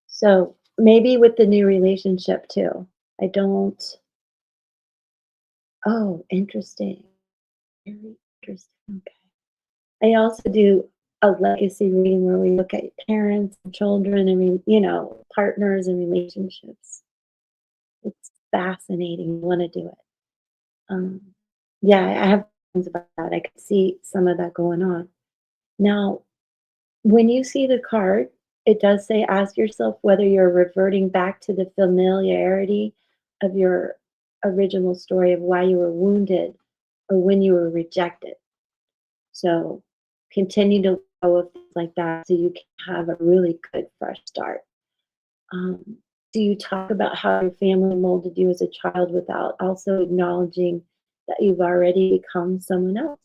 So maybe with the new relationship too. I don't. Oh, interesting. Very interesting. Okay. I also do a legacy reading where we look at parents and children and partners and relationships. It's fascinating. You want to do it. Um, yeah, I have things about that. I could see some of that going on. Now, when you see the card, it does say ask yourself whether you're reverting back to the familiarity of your original story of why you were wounded or when you were rejected. So continue to go with things like that so you can have a really good fresh start. Um, do you talk about how your family molded you as a child without also acknowledging that you've already become someone else?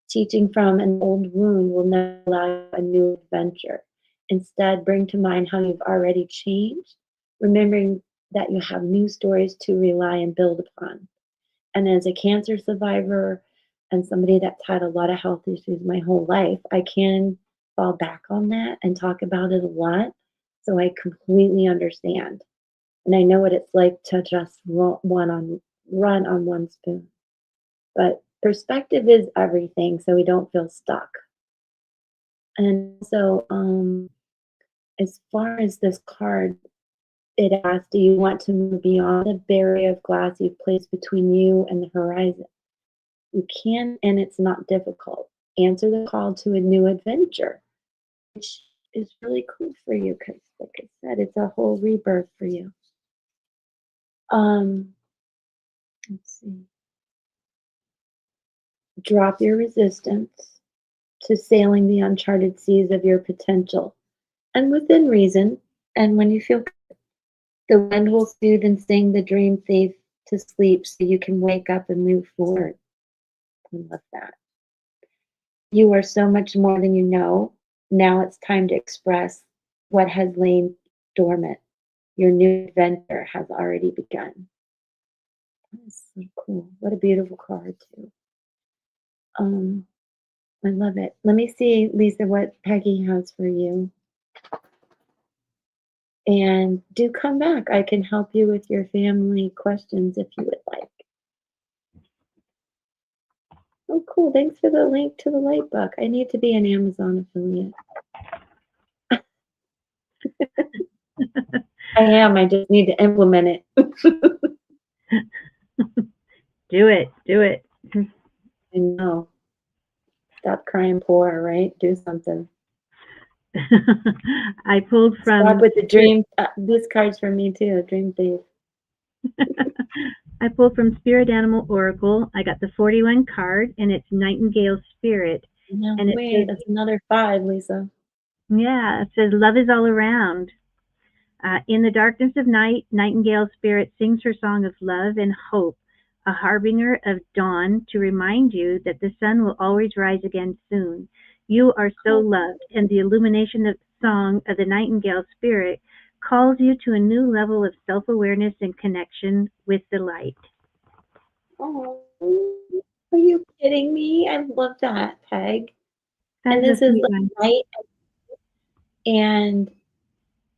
Teaching from an old wound will never allow you a new adventure. Instead, bring to mind how you've already changed, remembering that you have new stories to rely and build upon. And as a cancer survivor and somebody that's had a lot of health issues my whole life, I can fall back on that and talk about it a lot. So I completely understand. And I know what it's like to just run on one spoon. But perspective is everything, so we don't feel stuck. And so, as far as this card, it asks, do you want to move beyond the barrier of glass you've placed between you and the horizon? You can, and it's not difficult. Answer the call to a new adventure, which is really cool for you because, like I said, it's a whole rebirth for you. Um, let's see. Drop your resistance to sailing the uncharted seas of your potential, and within reason. And when you feel the wind will soothe and sing the dream thief to sleep so you can wake up and move forward. I love that. You are so much more than you know. Now it's time to express what has lain dormant. Your new adventure has already begun. That's so cool. What a beautiful card, too. Um, I love it. Let me see, Lisa, what Peggy has for you. And do come back. I can help you with your family questions if you would like. Oh, cool. Thanks for the link to the light book. I need to be an Amazon affiliate. I am. I just need to implement it. Do it. Do it. I know. Stop crying poor, right? Do something. I pulled Stop from with the dream. This card's for me too. Dream thief. I pulled from Spirit Animal Oracle. I got the 41 card, and it's Nightingale Spirit. No And it way. says, That's another 5, Lisa. yeah, it says love is all around. In the darkness of night, Nightingale Spirit sings her song of love and hope, a harbinger of dawn to remind you that the sun will always rise again soon. You are so loved, and the illumination of song of the Nightingale Spirit calls you to a new level of self-awareness and connection with the light. Oh, are you kidding me? I love that, Peg. That And is this a is sweet the one. night and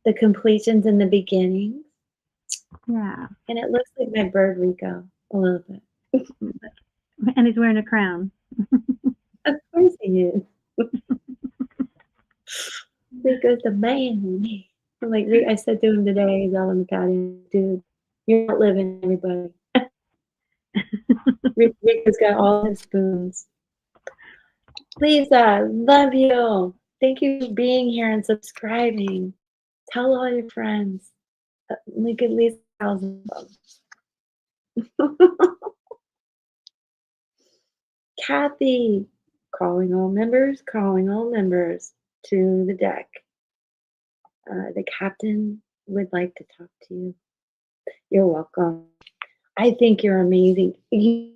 the completions and the beginnings. Yeah. And it looks like my bird Rico a little bit. And he's wearing a crown. Of course he is. Rico's the man. I'm like, I said to him today, he's out on the patio, dude, you're not living, everybody. Rico's got all his spoons. Lisa, love you. Thank you for being here and subscribing. Tell all your friends. Like at least 1,000 of them. Kathy, calling all members to the deck. The captain would like to talk to you. You're welcome. I think you're amazing. You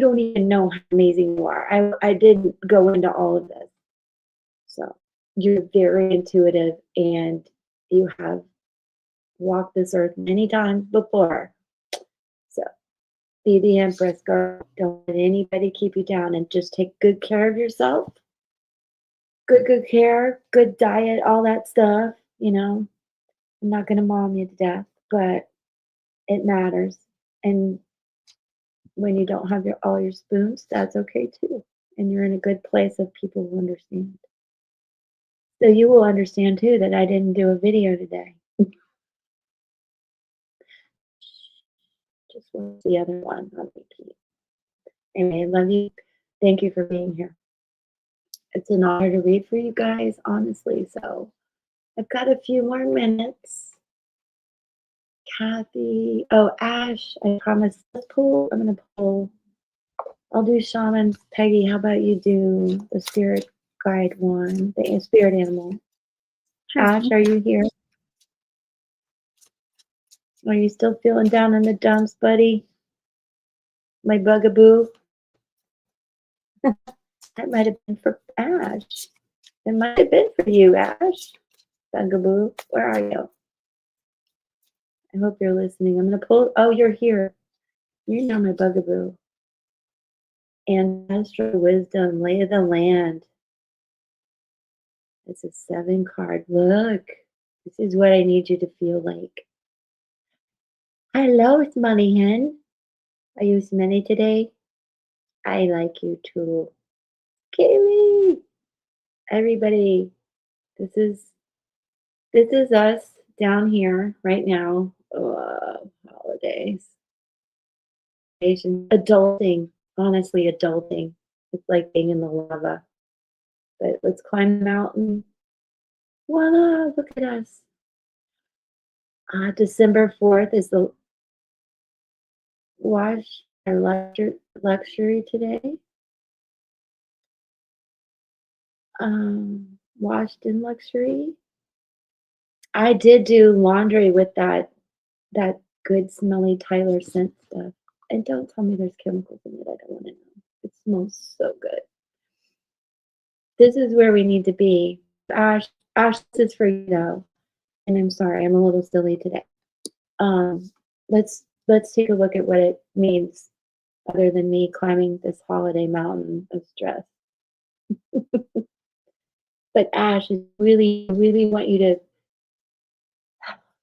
don't even know how amazing you are. I didn't go into all of this. So you're very intuitive and you have walked this earth many times before. So be the empress, girl. Don't let anybody keep you down and just take good care of yourself. Good care, good diet, all that stuff. I'm not going to mom you to death, but it matters. And when you don't have all your spoons, that's okay too. And you're in a good place of people who understand. So you will understand too that I didn't do a video today. Just watch the other one on repeat. Anyway, I love you. Thank you for being here. It's an honor to read for you guys, honestly. So I've got a few more minutes. Kathy, oh, Ash, I promise. Let's pull. I'm going to pull. I'll do shamans. Peggy, how about you do the spirit guide one, the spirit animal? Sure. Ash, are you here? Are you still feeling down in the dumps, buddy? My bugaboo? That might have been for Ash. It might have been for you, Ash. Bugaboo, where are you? I hope you're listening. I'm going to pull. Oh, you're here. You're now my bugaboo. And astral wisdom, lay of the land. It's a 7 card. Look, this is what I need you to feel like. Hello, Smelly Hen. Are you smelly today? I like you too. Kaylee! Everybody, this is us down here right now. Holidays. Adulting. Honestly, adulting. It's like being in the lava. But let's climb the mountain. Voila, look at us. December 4th is the wash our luxury today. Washed in luxury. I did do laundry with that good smelly Tyler scent stuff. And don't tell me there's chemicals in it. I don't want to know. It smells so good. This is where we need to be. Ash, this is for you though. And I'm sorry, I'm a little silly today. Let's take a look at what it means other than me climbing this holiday mountain of stress. But Ash, I really, really want you to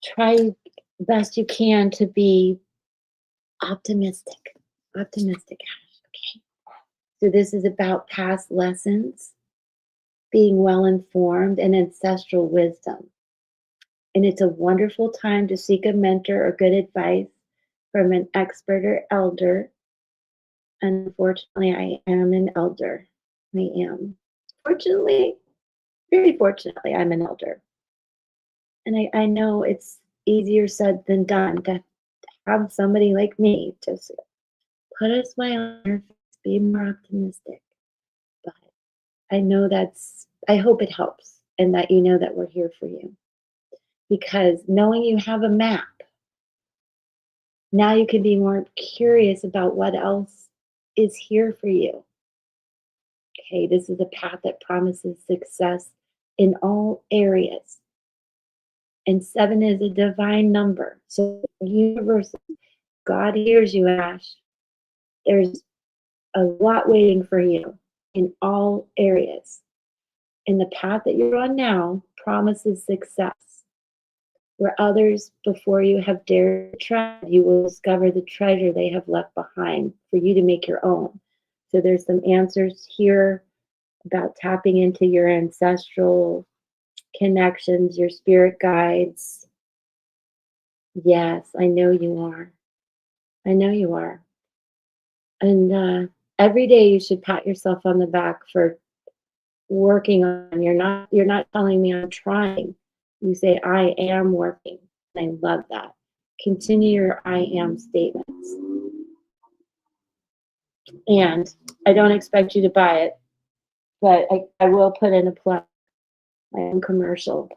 try best you can to be optimistic. Optimistic, Ash. Okay. So this is about past lessons, being well informed, and ancestral wisdom. And it's a wonderful time to seek a mentor or good advice from an expert or elder. Unfortunately, I am an elder. I am. Fortunately, very fortunately, I'm an elder. And I know it's easier said than done to have somebody like me just put a smile on your face, be more optimistic. But I know I hope it helps and that you know that we're here for you. Because knowing you have a map, now you can be more curious about what else is here for you. Okay, this is a path that promises success in all areas. And 7 is a divine number. So, universe, God hears you, Ash. There's a lot waiting for you in all areas. And the path that you're on now promises success. Where others before you have dared to tread, you will discover the treasure they have left behind for you to make your own. So there's some answers here about tapping into your ancestral connections, your spirit guides. Yes, I know you are. I know you are. And every day you should pat yourself on the back for working on. You're not telling me I'm trying. You say I am working. I love that. Continue your I am statements. And I don't expect you to buy it, but I will put in a plug, my own commercial.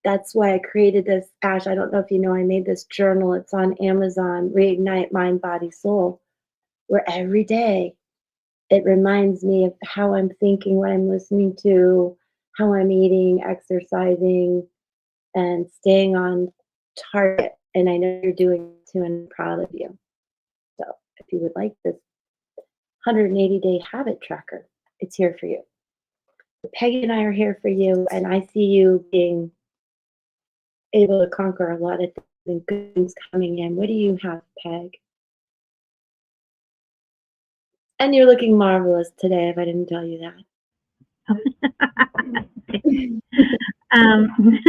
That's why I created this, Ash. I don't know if you know, I made this journal. It's on Amazon, Reignite Mind, Body, Soul, where every day it reminds me of how I'm thinking, what I'm listening to, how I'm eating, exercising, and staying on target. And I know you're doing it too, and I'm proud of you. So if you would like this 180-day habit tracker, it's here for you. Peggy and I are here for you, and I see you being able to conquer a lot of things and good things coming in. What do you have, Peg? And you're looking marvelous today, if I didn't tell you that. um,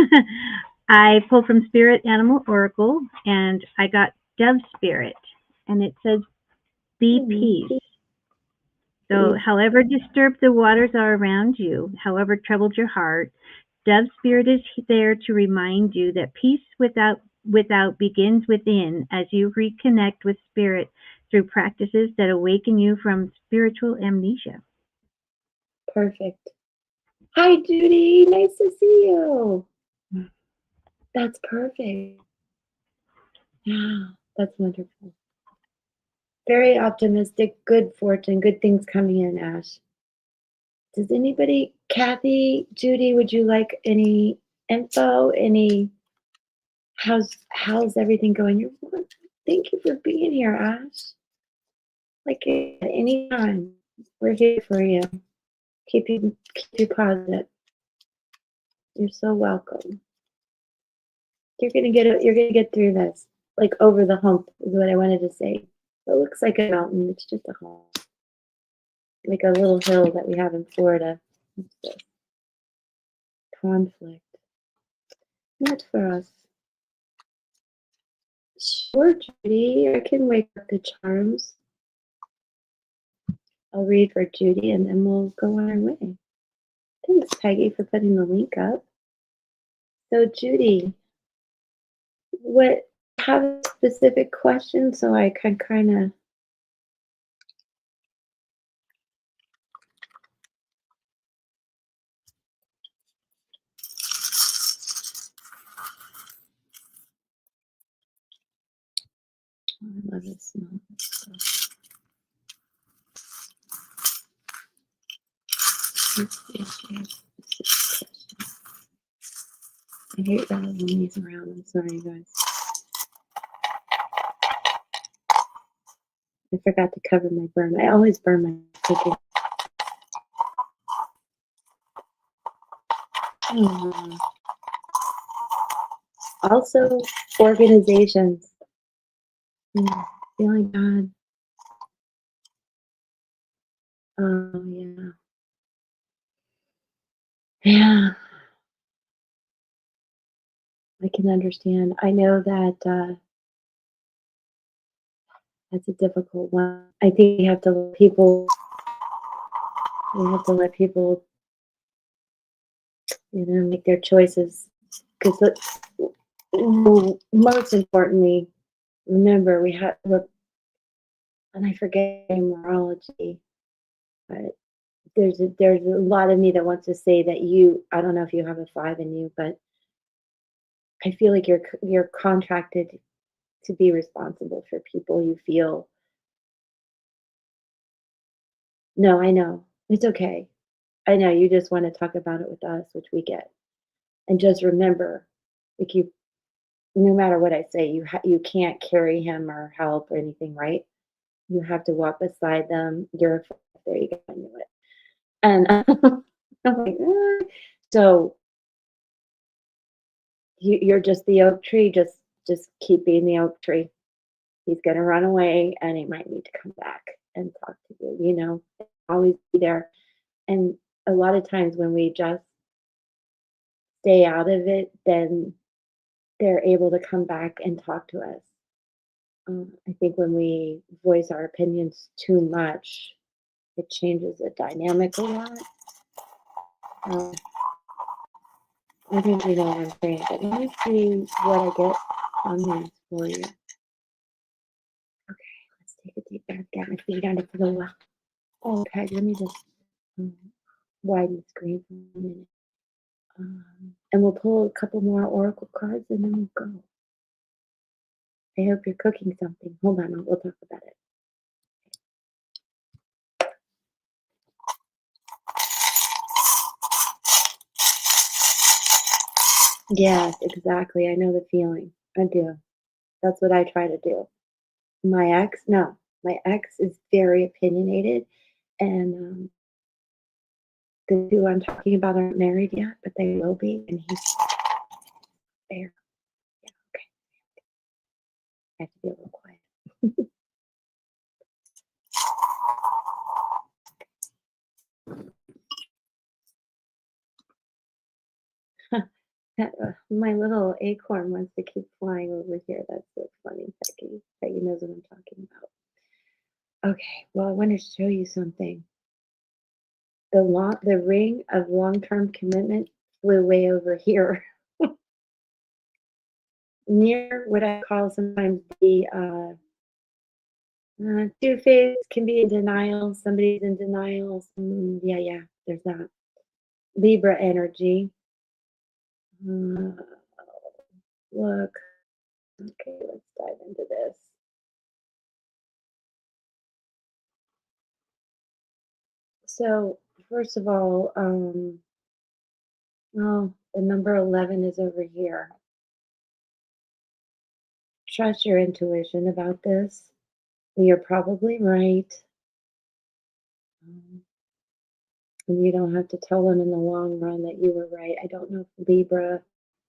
I pulled from Spirit Animal Oracle, and I got Dove Spirit, and it says, be peace. So however disturbed the waters are around you, however troubled your heart, Dove Spirit is there to remind you that peace without begins within as you reconnect with Spirit through practices that awaken you from spiritual amnesia. Perfect. Hi, Judy. Nice to see you. That's perfect. Yeah, that's wonderful. Very optimistic, good fortune, good things coming in, Ash. Does anybody, Kathy, Judy, would you like any info? How's everything going? Thank you for being here, Ash. Like at any time, we're here for you. Keep you positive. You're so welcome. You're gonna get through this. Like over the hump is what I wanted to say. It looks like a mountain. It's just a hump, like a little hill that we have in Florida. What's this? Conflict. Not for us. Sure, Judy. I can wake up the charms. I'll read for Judy and then we'll go on our way. Thanks, Peggy, for putting the link up. So, Judy, have a specific question so I can kind of. I love it smell. I hate rattling these around. I'm sorry, guys. I forgot to cover my burn. I always burn my cooking. Also, organizations. Feeling bad. Oh, yeah. Yeah, I can understand. I know that that's a difficult one. I think you have to let people, make their choices. Because most importantly, remember we have look, and I forget numerology, but there's a lot of me that wants to say that I don't know if you have a 5 in you, but I feel like you're contracted to be responsible for people you feel. No, I know. It's okay. I know you just wanna talk about it with us, which we get. And just remember, like, no matter what I say, you can't carry him or help or anything, right? You have to walk beside them. There you go, I knew it. And I'm like, So you're just the oak tree, just keep being the oak tree. He's gonna run away and he might need to come back and talk to you, always be there. And a lot of times when we just stay out of it, then they're able to come back and talk to us. I think when we voice our opinions too much, it changes the dynamic a lot. Um, I think you know what I'm saying, but let me see what I get on these for you. Okay, let's take a deep breath. Get my feet under the wall. Okay, let me just um, widen the screen for a minute. And we'll pull a couple more oracle cards and then we'll go. I hope you're cooking something. Hold on, we'll talk about it. Yes, exactly. I know the feeling. I do. That's what I try to do. My ex, no, my ex is very opinionated, and the two I'm talking about aren't married yet, but they will be, and he's there. Yeah, okay. I have to be a little quiet. My little acorn wants to keep flying over here. That's so funny, Becky. Becky knows what I'm talking about. Okay, well, I want to show you something. The ring of long-term commitment flew way over here, near what I call sometimes the two-faced, can be in denial. Somebody's in denial. Yeah, yeah. There's that Libra energy. Uh, look. Okay, let's dive into this. So, first of all, the number 11 is over here. Trust your intuition about this. You're probably right. Um, and you don't have to tell them in the long run that you were right. I don't know if Libra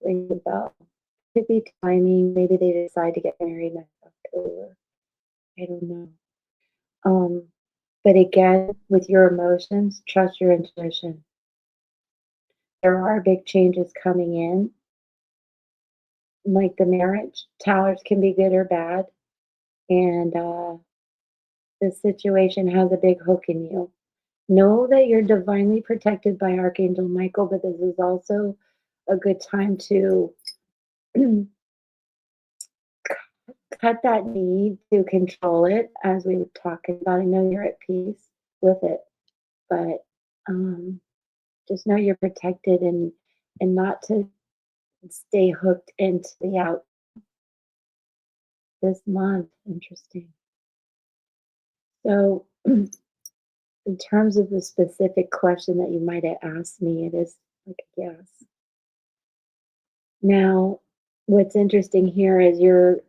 rings a bell. Could be timing. Maybe they decide to get married next October. I don't know. Um, but again, with your emotions, trust your intuition. There are big changes coming in, like the marriage. Towers can be good or bad, and the situation has a big hook in you. Know that you're divinely protected by Archangel Michael, but this is also a good time to cut that need to control it, as we were talking about. I know you're at peace with it, but um, just know you're protected and not to stay hooked into the out this month. Interesting. So, in terms of the specific question that you might have asked me, it is like a yes. Now, what's interesting here is you're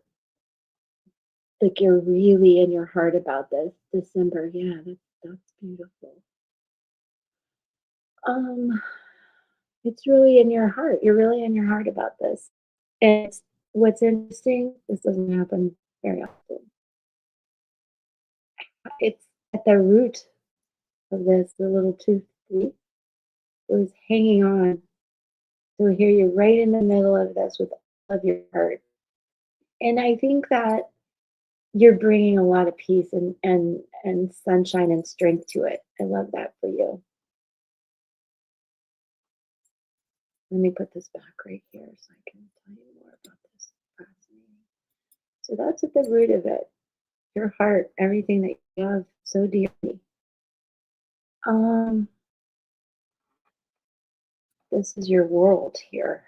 really in your heart about this December. Yeah, that's beautiful. Um, it's really in your heart. You're really in your heart about this. And what's interesting, this doesn't happen very often. It's at the root. of this, the little tooth was hanging on. So here you're right in the middle of this with all of your heart. And I think that you're bringing a lot of peace and sunshine and strength to it. I love that for you. Let me put this back right here so I can tell you more about this. Fascinating. So that's at the root of it. Your heart, everything that you love so dearly. Um, this is your world here.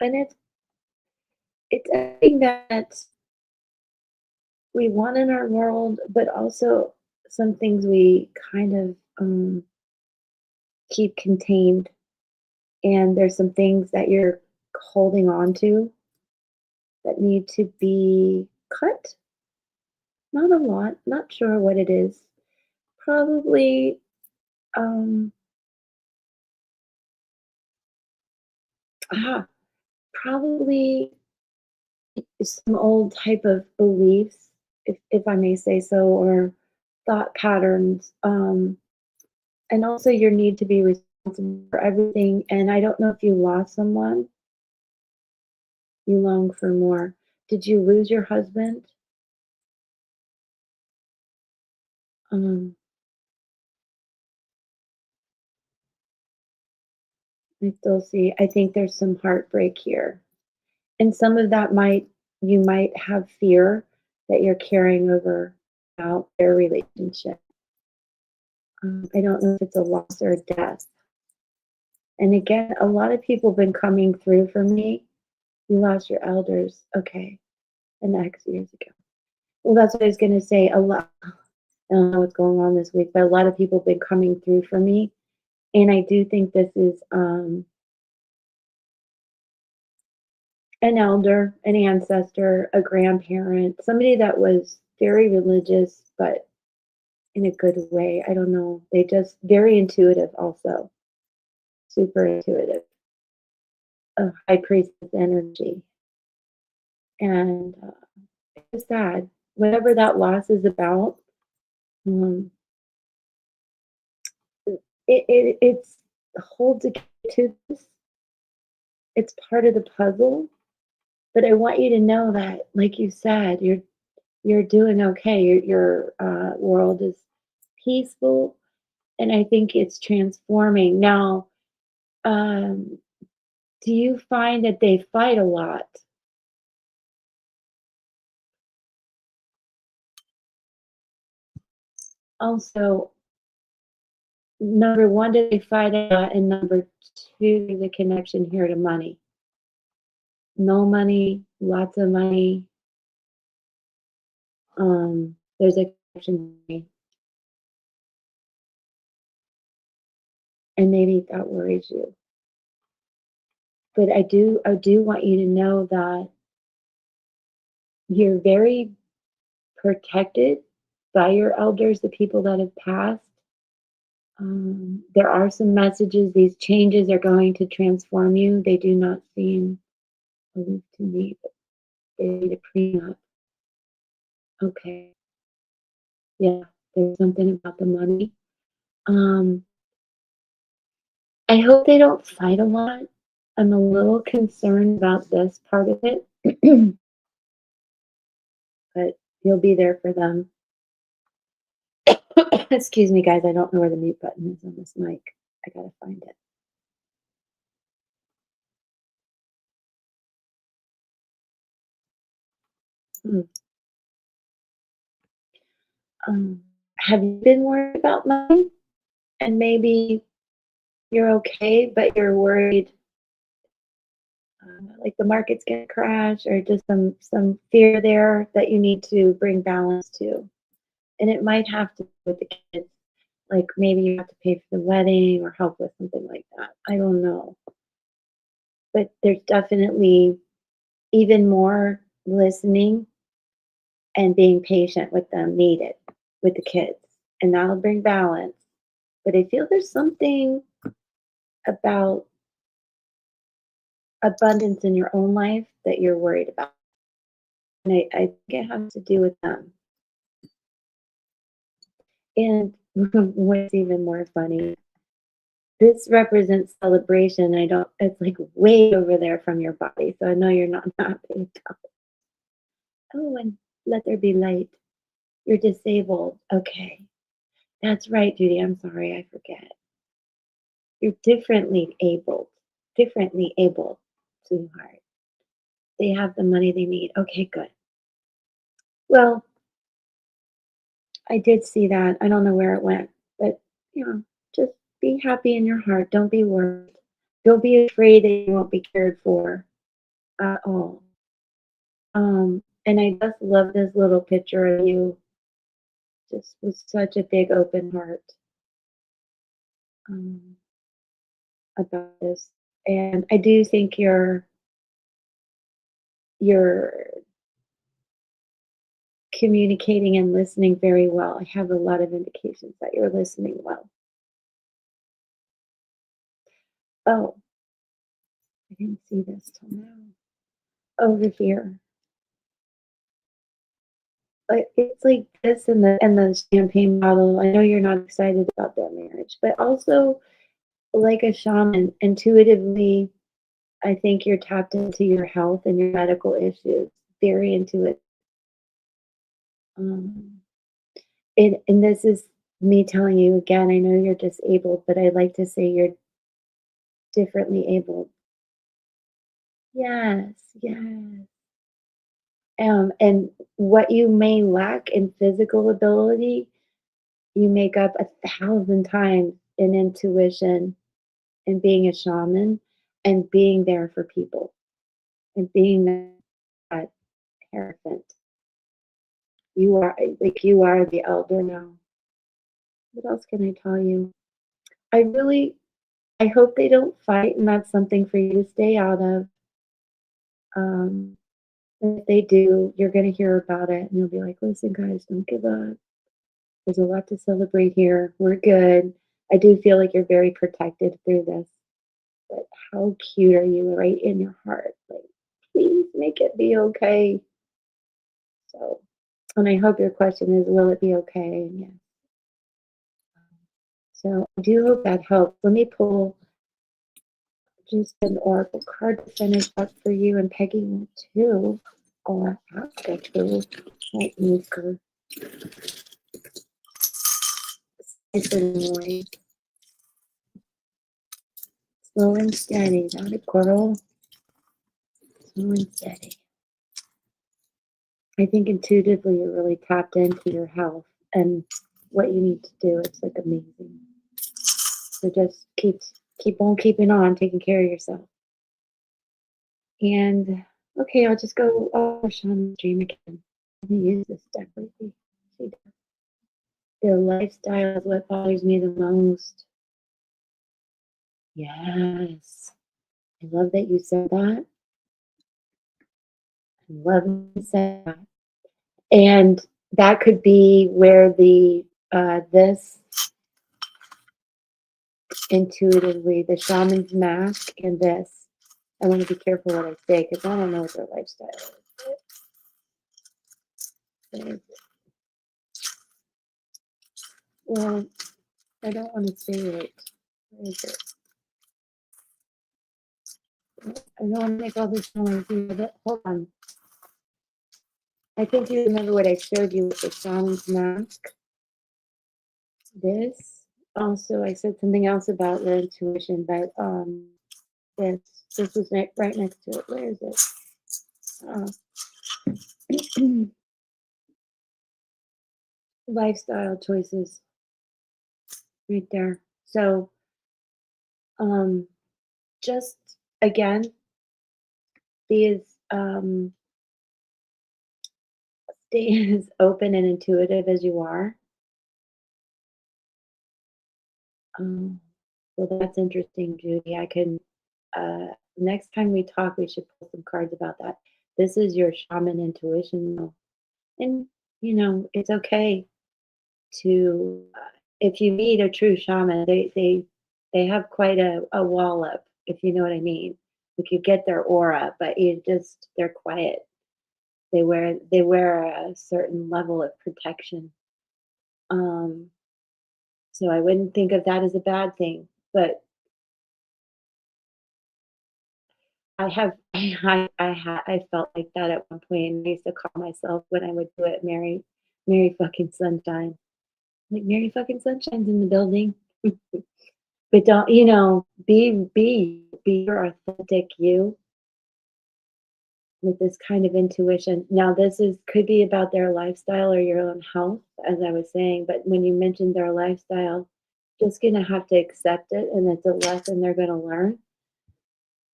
And it's everything that we want in our world, but also some things we kind of keep contained. And there's some things that you're holding on to that need to be cut. Not a lot, not sure what it is. Probably, um, ah, probably some old type of beliefs, if I may say so, or thought patterns. And also your need to be responsible for everything. And I don't know if you lost someone, you long for more. Did you lose your husband? Um, I still see, I think there's some heartbreak here. And some of that you might have fear that you're carrying over about their relationship. I don't know if it's a loss or a death. And again, a lot of people have been coming through for me. You lost your elders. Okay. And X years ago. Well, that's what I was going to say. A lot. I don't know what's going on this week, but a lot of people have been coming through for me. And I do think this is an elder, an ancestor, a grandparent, somebody that was very religious, but in a good way. I don't know. They just very intuitive, also super intuitive, a high priestess energy. And it's sad. Whatever that loss is about, um, it's holds a key to this. It's part of the puzzle. But I want you to know that, like you said, you're doing okay. Your world is peaceful, and I think it's transforming. Now, um, do you find that they fight a lot? Also, number one, do they fight a lot? And number two, there's a connection here to money. No money, lots of money. There's a connection to money. And maybe that worries you. But I do want you to know that you're very protected by your elders, the people that have passed. There are some messages. These changes are going to transform you. They do not seem aloof to me, but they need a prenup. Okay. Yeah, there's something about the money. Um, I hope they don't fight a lot. I'm a little concerned about this part of it, but you'll be there for them. Excuse me, guys. I don't know where the mute button is on this mic. I gotta find it. Hmm. Um, have you been worried about money? And maybe you're okay, but you're worried, like the market's gonna crash, or just some fear there that you need to bring balance to. And it might have to do with the kids. Like maybe you have to pay for the wedding or help with something like that. I don't know. But there's definitely even more listening and being patient with them needed with the kids. And that'll bring balance. But I feel there's something about abundance in your own life that you're worried about. And I think it has to do with them. And what's even more funny, this represents celebration. I don't, it's like way over there from your body. So I know you're not happy. Oh, and let there be light. You're disabled. Okay. That's right, Judy. I'm sorry. I forget. You're differently able, sweetheart. They have the money they need. Okay, good. Well, I did see that. I don't know where it went, but just be happy in your heart. Don't be worried. Don't be afraid that you won't be cared for at all. And I just love this little picture of you, just with such a big open heart um, about this. And I do think you're communicating and listening very well. I have a lot of indications that you're listening well. Oh, I didn't see this till now. Over here. It's like this and the champagne bottle. I know you're not excited about that marriage, but also like a shaman, intuitively, I think you're tapped into your health and your medical issues. Very intuitive. Um, and this is me telling you again, I know you're disabled, but I like to say you're differently abled. Yes, yes. And what you may lack in physical ability, you make up 1,000 times in intuition and being a shaman and being there for people and being that parent. You are the elder now. What else can I tell you? I really I hope they don't fight and that's something for you to stay out of. Um, and if they do, you're gonna hear about it and you'll be like, listen guys, don't give up. There's a lot to celebrate here. We're good. I do feel like you're very protected through this. But how cute are you right in your heart? Like, please make it be okay. So, and I hope your question is, will it be okay? And yes. So I do hope that helps. Let me pull just an oracle card to finish up for you and Peggy will too. Or after too. Might need her. It's annoying. Slow and steady. Not a girl. Slow and steady. I think intuitively you're really tapped into your health and what you need to do. It's like amazing. So just keep on keeping on, taking care of yourself. And okay, I'll just go Shaman's dream again. Let me use this deck lately. Their lifestyle is what bothers me the most. Yes. I love that you said that. I love that you said that. And that could be where the this intuitively, the shaman's mask and this. I want to be careful what I say because I don't know what their lifestyle is. Where is it? Well, I don't want to say it. Where is it? I don't want to make all this noise. Hold on. I think you remember what I showed you with the shaman's mask. This. Also, I said something else about your intuition, but this is right next to it. Where is it? Lifestyle choices right there. So, um, just again, be as stay as open and intuitive as you are. Um, well, that's interesting, Judy. I can next time we talk, we should pull some cards about that. This is your shaman intuition, though. And it's okay to if you meet a true shaman, they have quite a wall up, if you know what I mean. You could get their aura, but they're quiet. They wear a certain level of protection. Um, so I wouldn't think of that as a bad thing. But I felt like that at one point, and I used to call myself when I would do it, Mary fucking Sunshine. Like Mary fucking Sunshine's in the building. But don't, be your authentic you with this kind of intuition. Now, this is could be about their lifestyle or your own health, as I was saying, but when you mentioned their lifestyle, just gonna have to accept it, and it's a lesson they're gonna learn,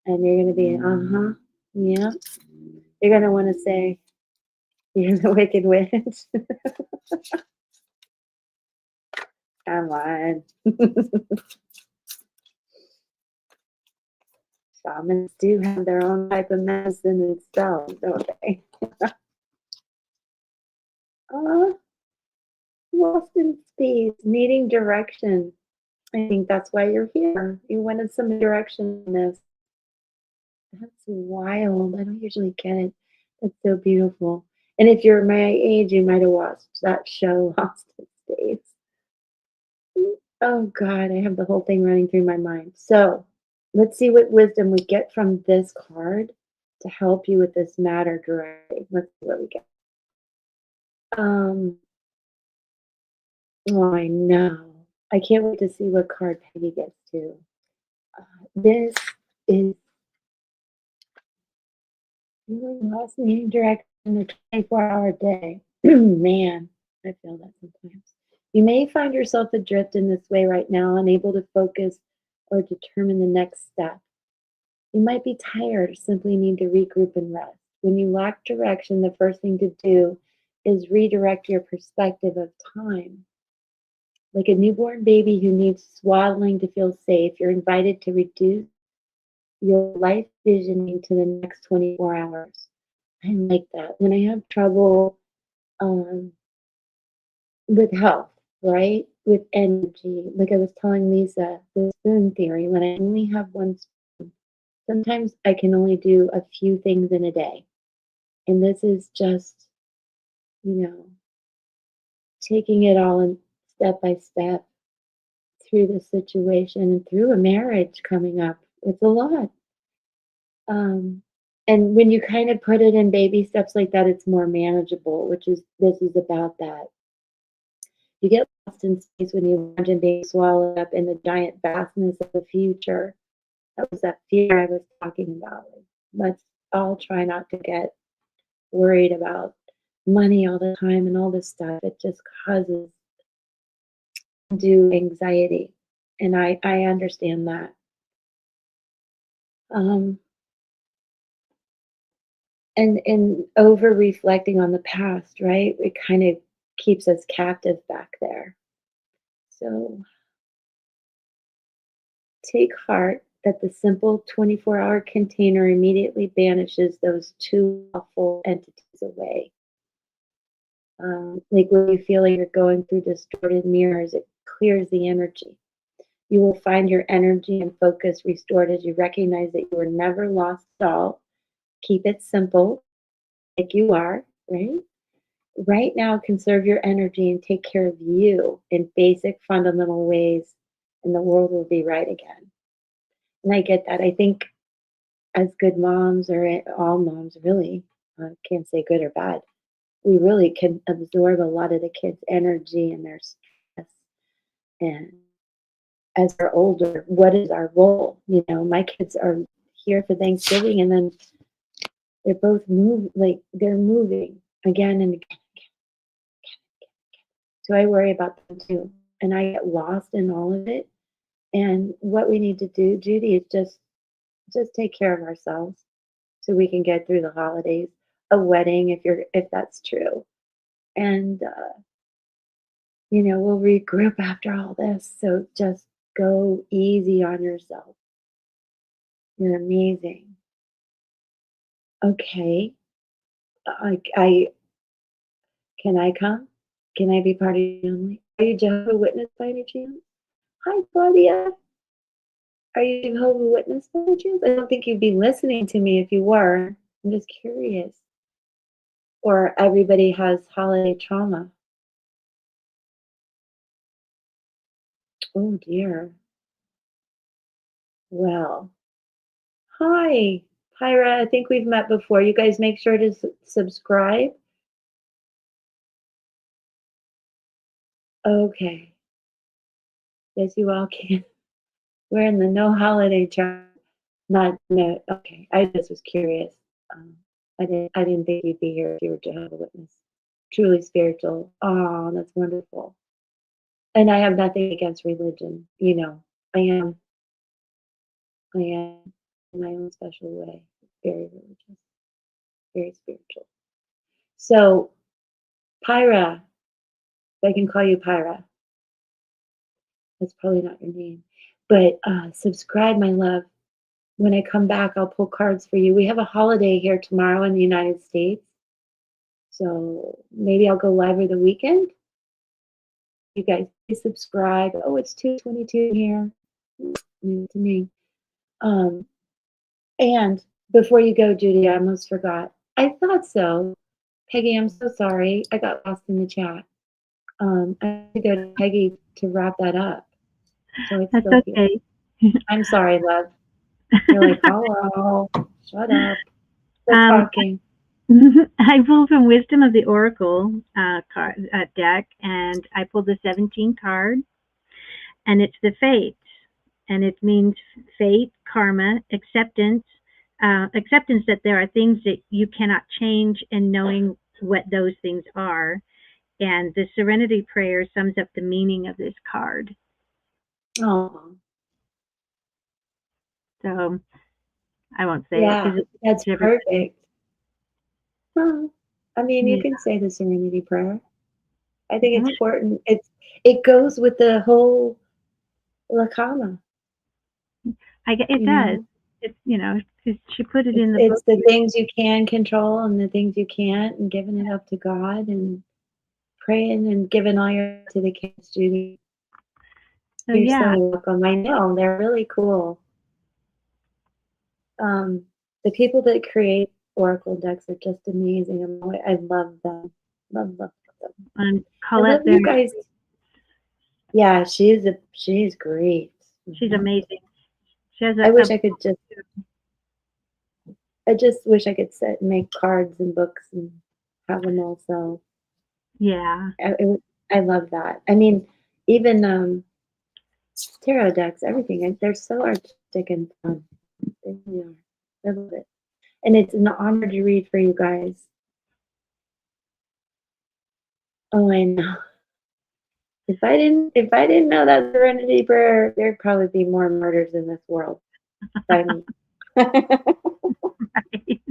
and you're gonna be, uh-huh, yeah. You're gonna wanna say, "You're the wicked witch." Come on. Shamans do have their own type of medicine and spells, don't they? Uh, lost in space, needing direction. I think that's why you're here. You wanted some direction in this. That's wild. I don't usually get it. That's so beautiful. And if you're my age, you might have watched that show, Lost in Space. Oh God, I have the whole thing running through my mind. So let's see what wisdom we get from this card to help you with this matter directly. Let's see what we get. Um, oh, I know. I can't wait to see what card Peggy gets to. This is really lost me direction in a 24-hour day. Man, I feel that sometimes. You may find yourself adrift in this way right now, unable to focus or determine the next step. You might be tired or simply need to regroup and rest. When you lack direction, the first thing to do is redirect your perspective of time. Like a newborn baby who needs swaddling to feel safe, you're invited to reduce your life visioning to the next 24 hours. I like that. When I have trouble um, with health, right? With energy, like I was telling Lisa, the spoon theory, when I only have one spoon, sometimes I can only do a few things in a day. And this is just, you know, taking it all in step by step through the situation and through a marriage coming up. It's a lot. Um, and when you kind of put it in baby steps like that, it's more manageable, which is this is about that. You get lost in space when you imagine being swallowed up in the giant vastness of the future. That was that fear I was talking about. Let's all try not to get worried about money all the time and all this stuff. It just causes undue anxiety. And I understand that. Um, and over reflecting on the past, right? It kind of keeps us captive back there. So take heart that the simple 24-hour container immediately banishes those two awful entities away. Like when you feel like you're going through distorted mirrors, it clears the energy. You will find your energy and focus restored as you recognize that you were never lost at all. Keep it simple, like you are, right? Right now, conserve your energy and take care of you in basic, fundamental ways, and the world will be right again. And I get that. I think as good moms, or all moms really, can't say good or bad, we really can absorb a lot of the kids' energy and their stress. And as they're older, what is our role? My kids are here for Thanksgiving, and then they're both they're moving again and again. So I worry about them too. And I get lost in all of it. And what we need to do, Judy, is just take care of ourselves so we can get through the holidays, a wedding if that's true. And we'll regroup after all this. So just go easy on yourself. You're amazing. Okay. I can I come? Can I be part of your family? Are you Jehovah's Witness by any chance? Hi, Claudia. Are you Jehovah's Witness by any chance? I don't think you'd be listening to me if you were. I'm just curious. or everybody has holiday trauma. Oh dear. Well, hi, Pyra. I think we've met before. You guys make sure to subscribe. Okay. Yes, you all can. We're in the no holiday trauma. Not no. Okay. I just was curious. Um, I didn't think you'd be here if you were Jehovah's Witness. Truly spiritual. Oh, that's wonderful. And I have nothing against religion. I am. I am in my own special way. Very religious, very spiritual. So, Pyra, if I can call you Pyra, that's probably not your name, but subscribe, my love. When I come back, I'll pull cards for you. We have a holiday here tomorrow in the United States, so maybe I'll go live over the weekend. You guys, please subscribe. Oh, it's 2:22 here. To me. Um, and before you go, Judy, I almost forgot. I thought so. Peggy, I'm so sorry. I got lost in the chat. I have to go to Peggy to wrap that up. So it's That's still here. okay. I'm sorry, love. You're like, hello, shut up. We're um, talking. I pulled from Wisdom of the Oracle deck, and I pulled the 17 card, and it's the Fate, and it means fate, karma, acceptance, acceptance that there are things that you cannot change, and knowing what those things are. And the Serenity Prayer sums up the meaning of this card. Oh, So I won't say it yeah, because that's it's everybody. perfect. Huh. I mean, you Yeah. can say the Serenity Prayer. I think it's important. It goes with the whole Lakama, It you does. know? It's, 'cause she put it It's in the it's book. the things you can control and the things you can't, and giving it up to God and praying and giving all your to the kids, Judy. So You're yeah, so welcome. I know they're really cool. Um, the people that create oracle decks are just amazing. I love them. Love them. and I love Colette there, you guys. Yeah, she's great. she's Mhm. amazing. She has I a wish I just wish I could sit and make cards and books and have them all sell. yeah, I love that. I mean, even tarot decks, everything. They're so artistic and fun. They really are. I love it. And it's an honor to read for you guys. Oh, I know. If I didn't know that Serenity Prayer, there'd probably be more murders in this world by me. right.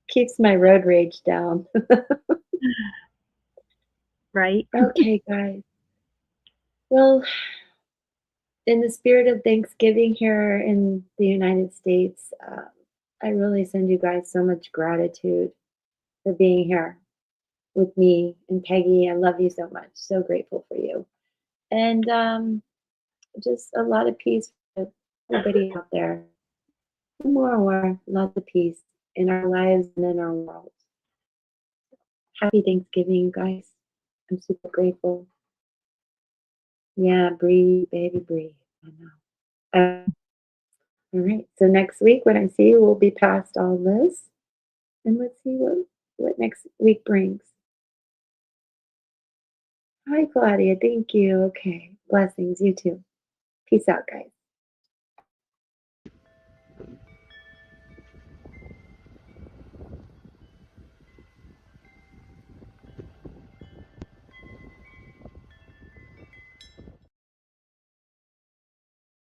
Keeps my road rage down. Right. Okay, guys. Well, in the spirit of Thanksgiving here in the United States, I really send you guys so much gratitude for being here with me and Peggy. I love you so much. So grateful for you. And just a lot of peace for everybody out there. More, lots of peace in our lives and in our world. Happy Thanksgiving, guys. I'm super grateful. Yeah, breathe, baby, breathe. I know. All right. So next week, when I see you, we'll be past all this, and let's see what next week brings. Hi, Claudia. Thank you. Okay. Blessings. You too. Peace out, guys.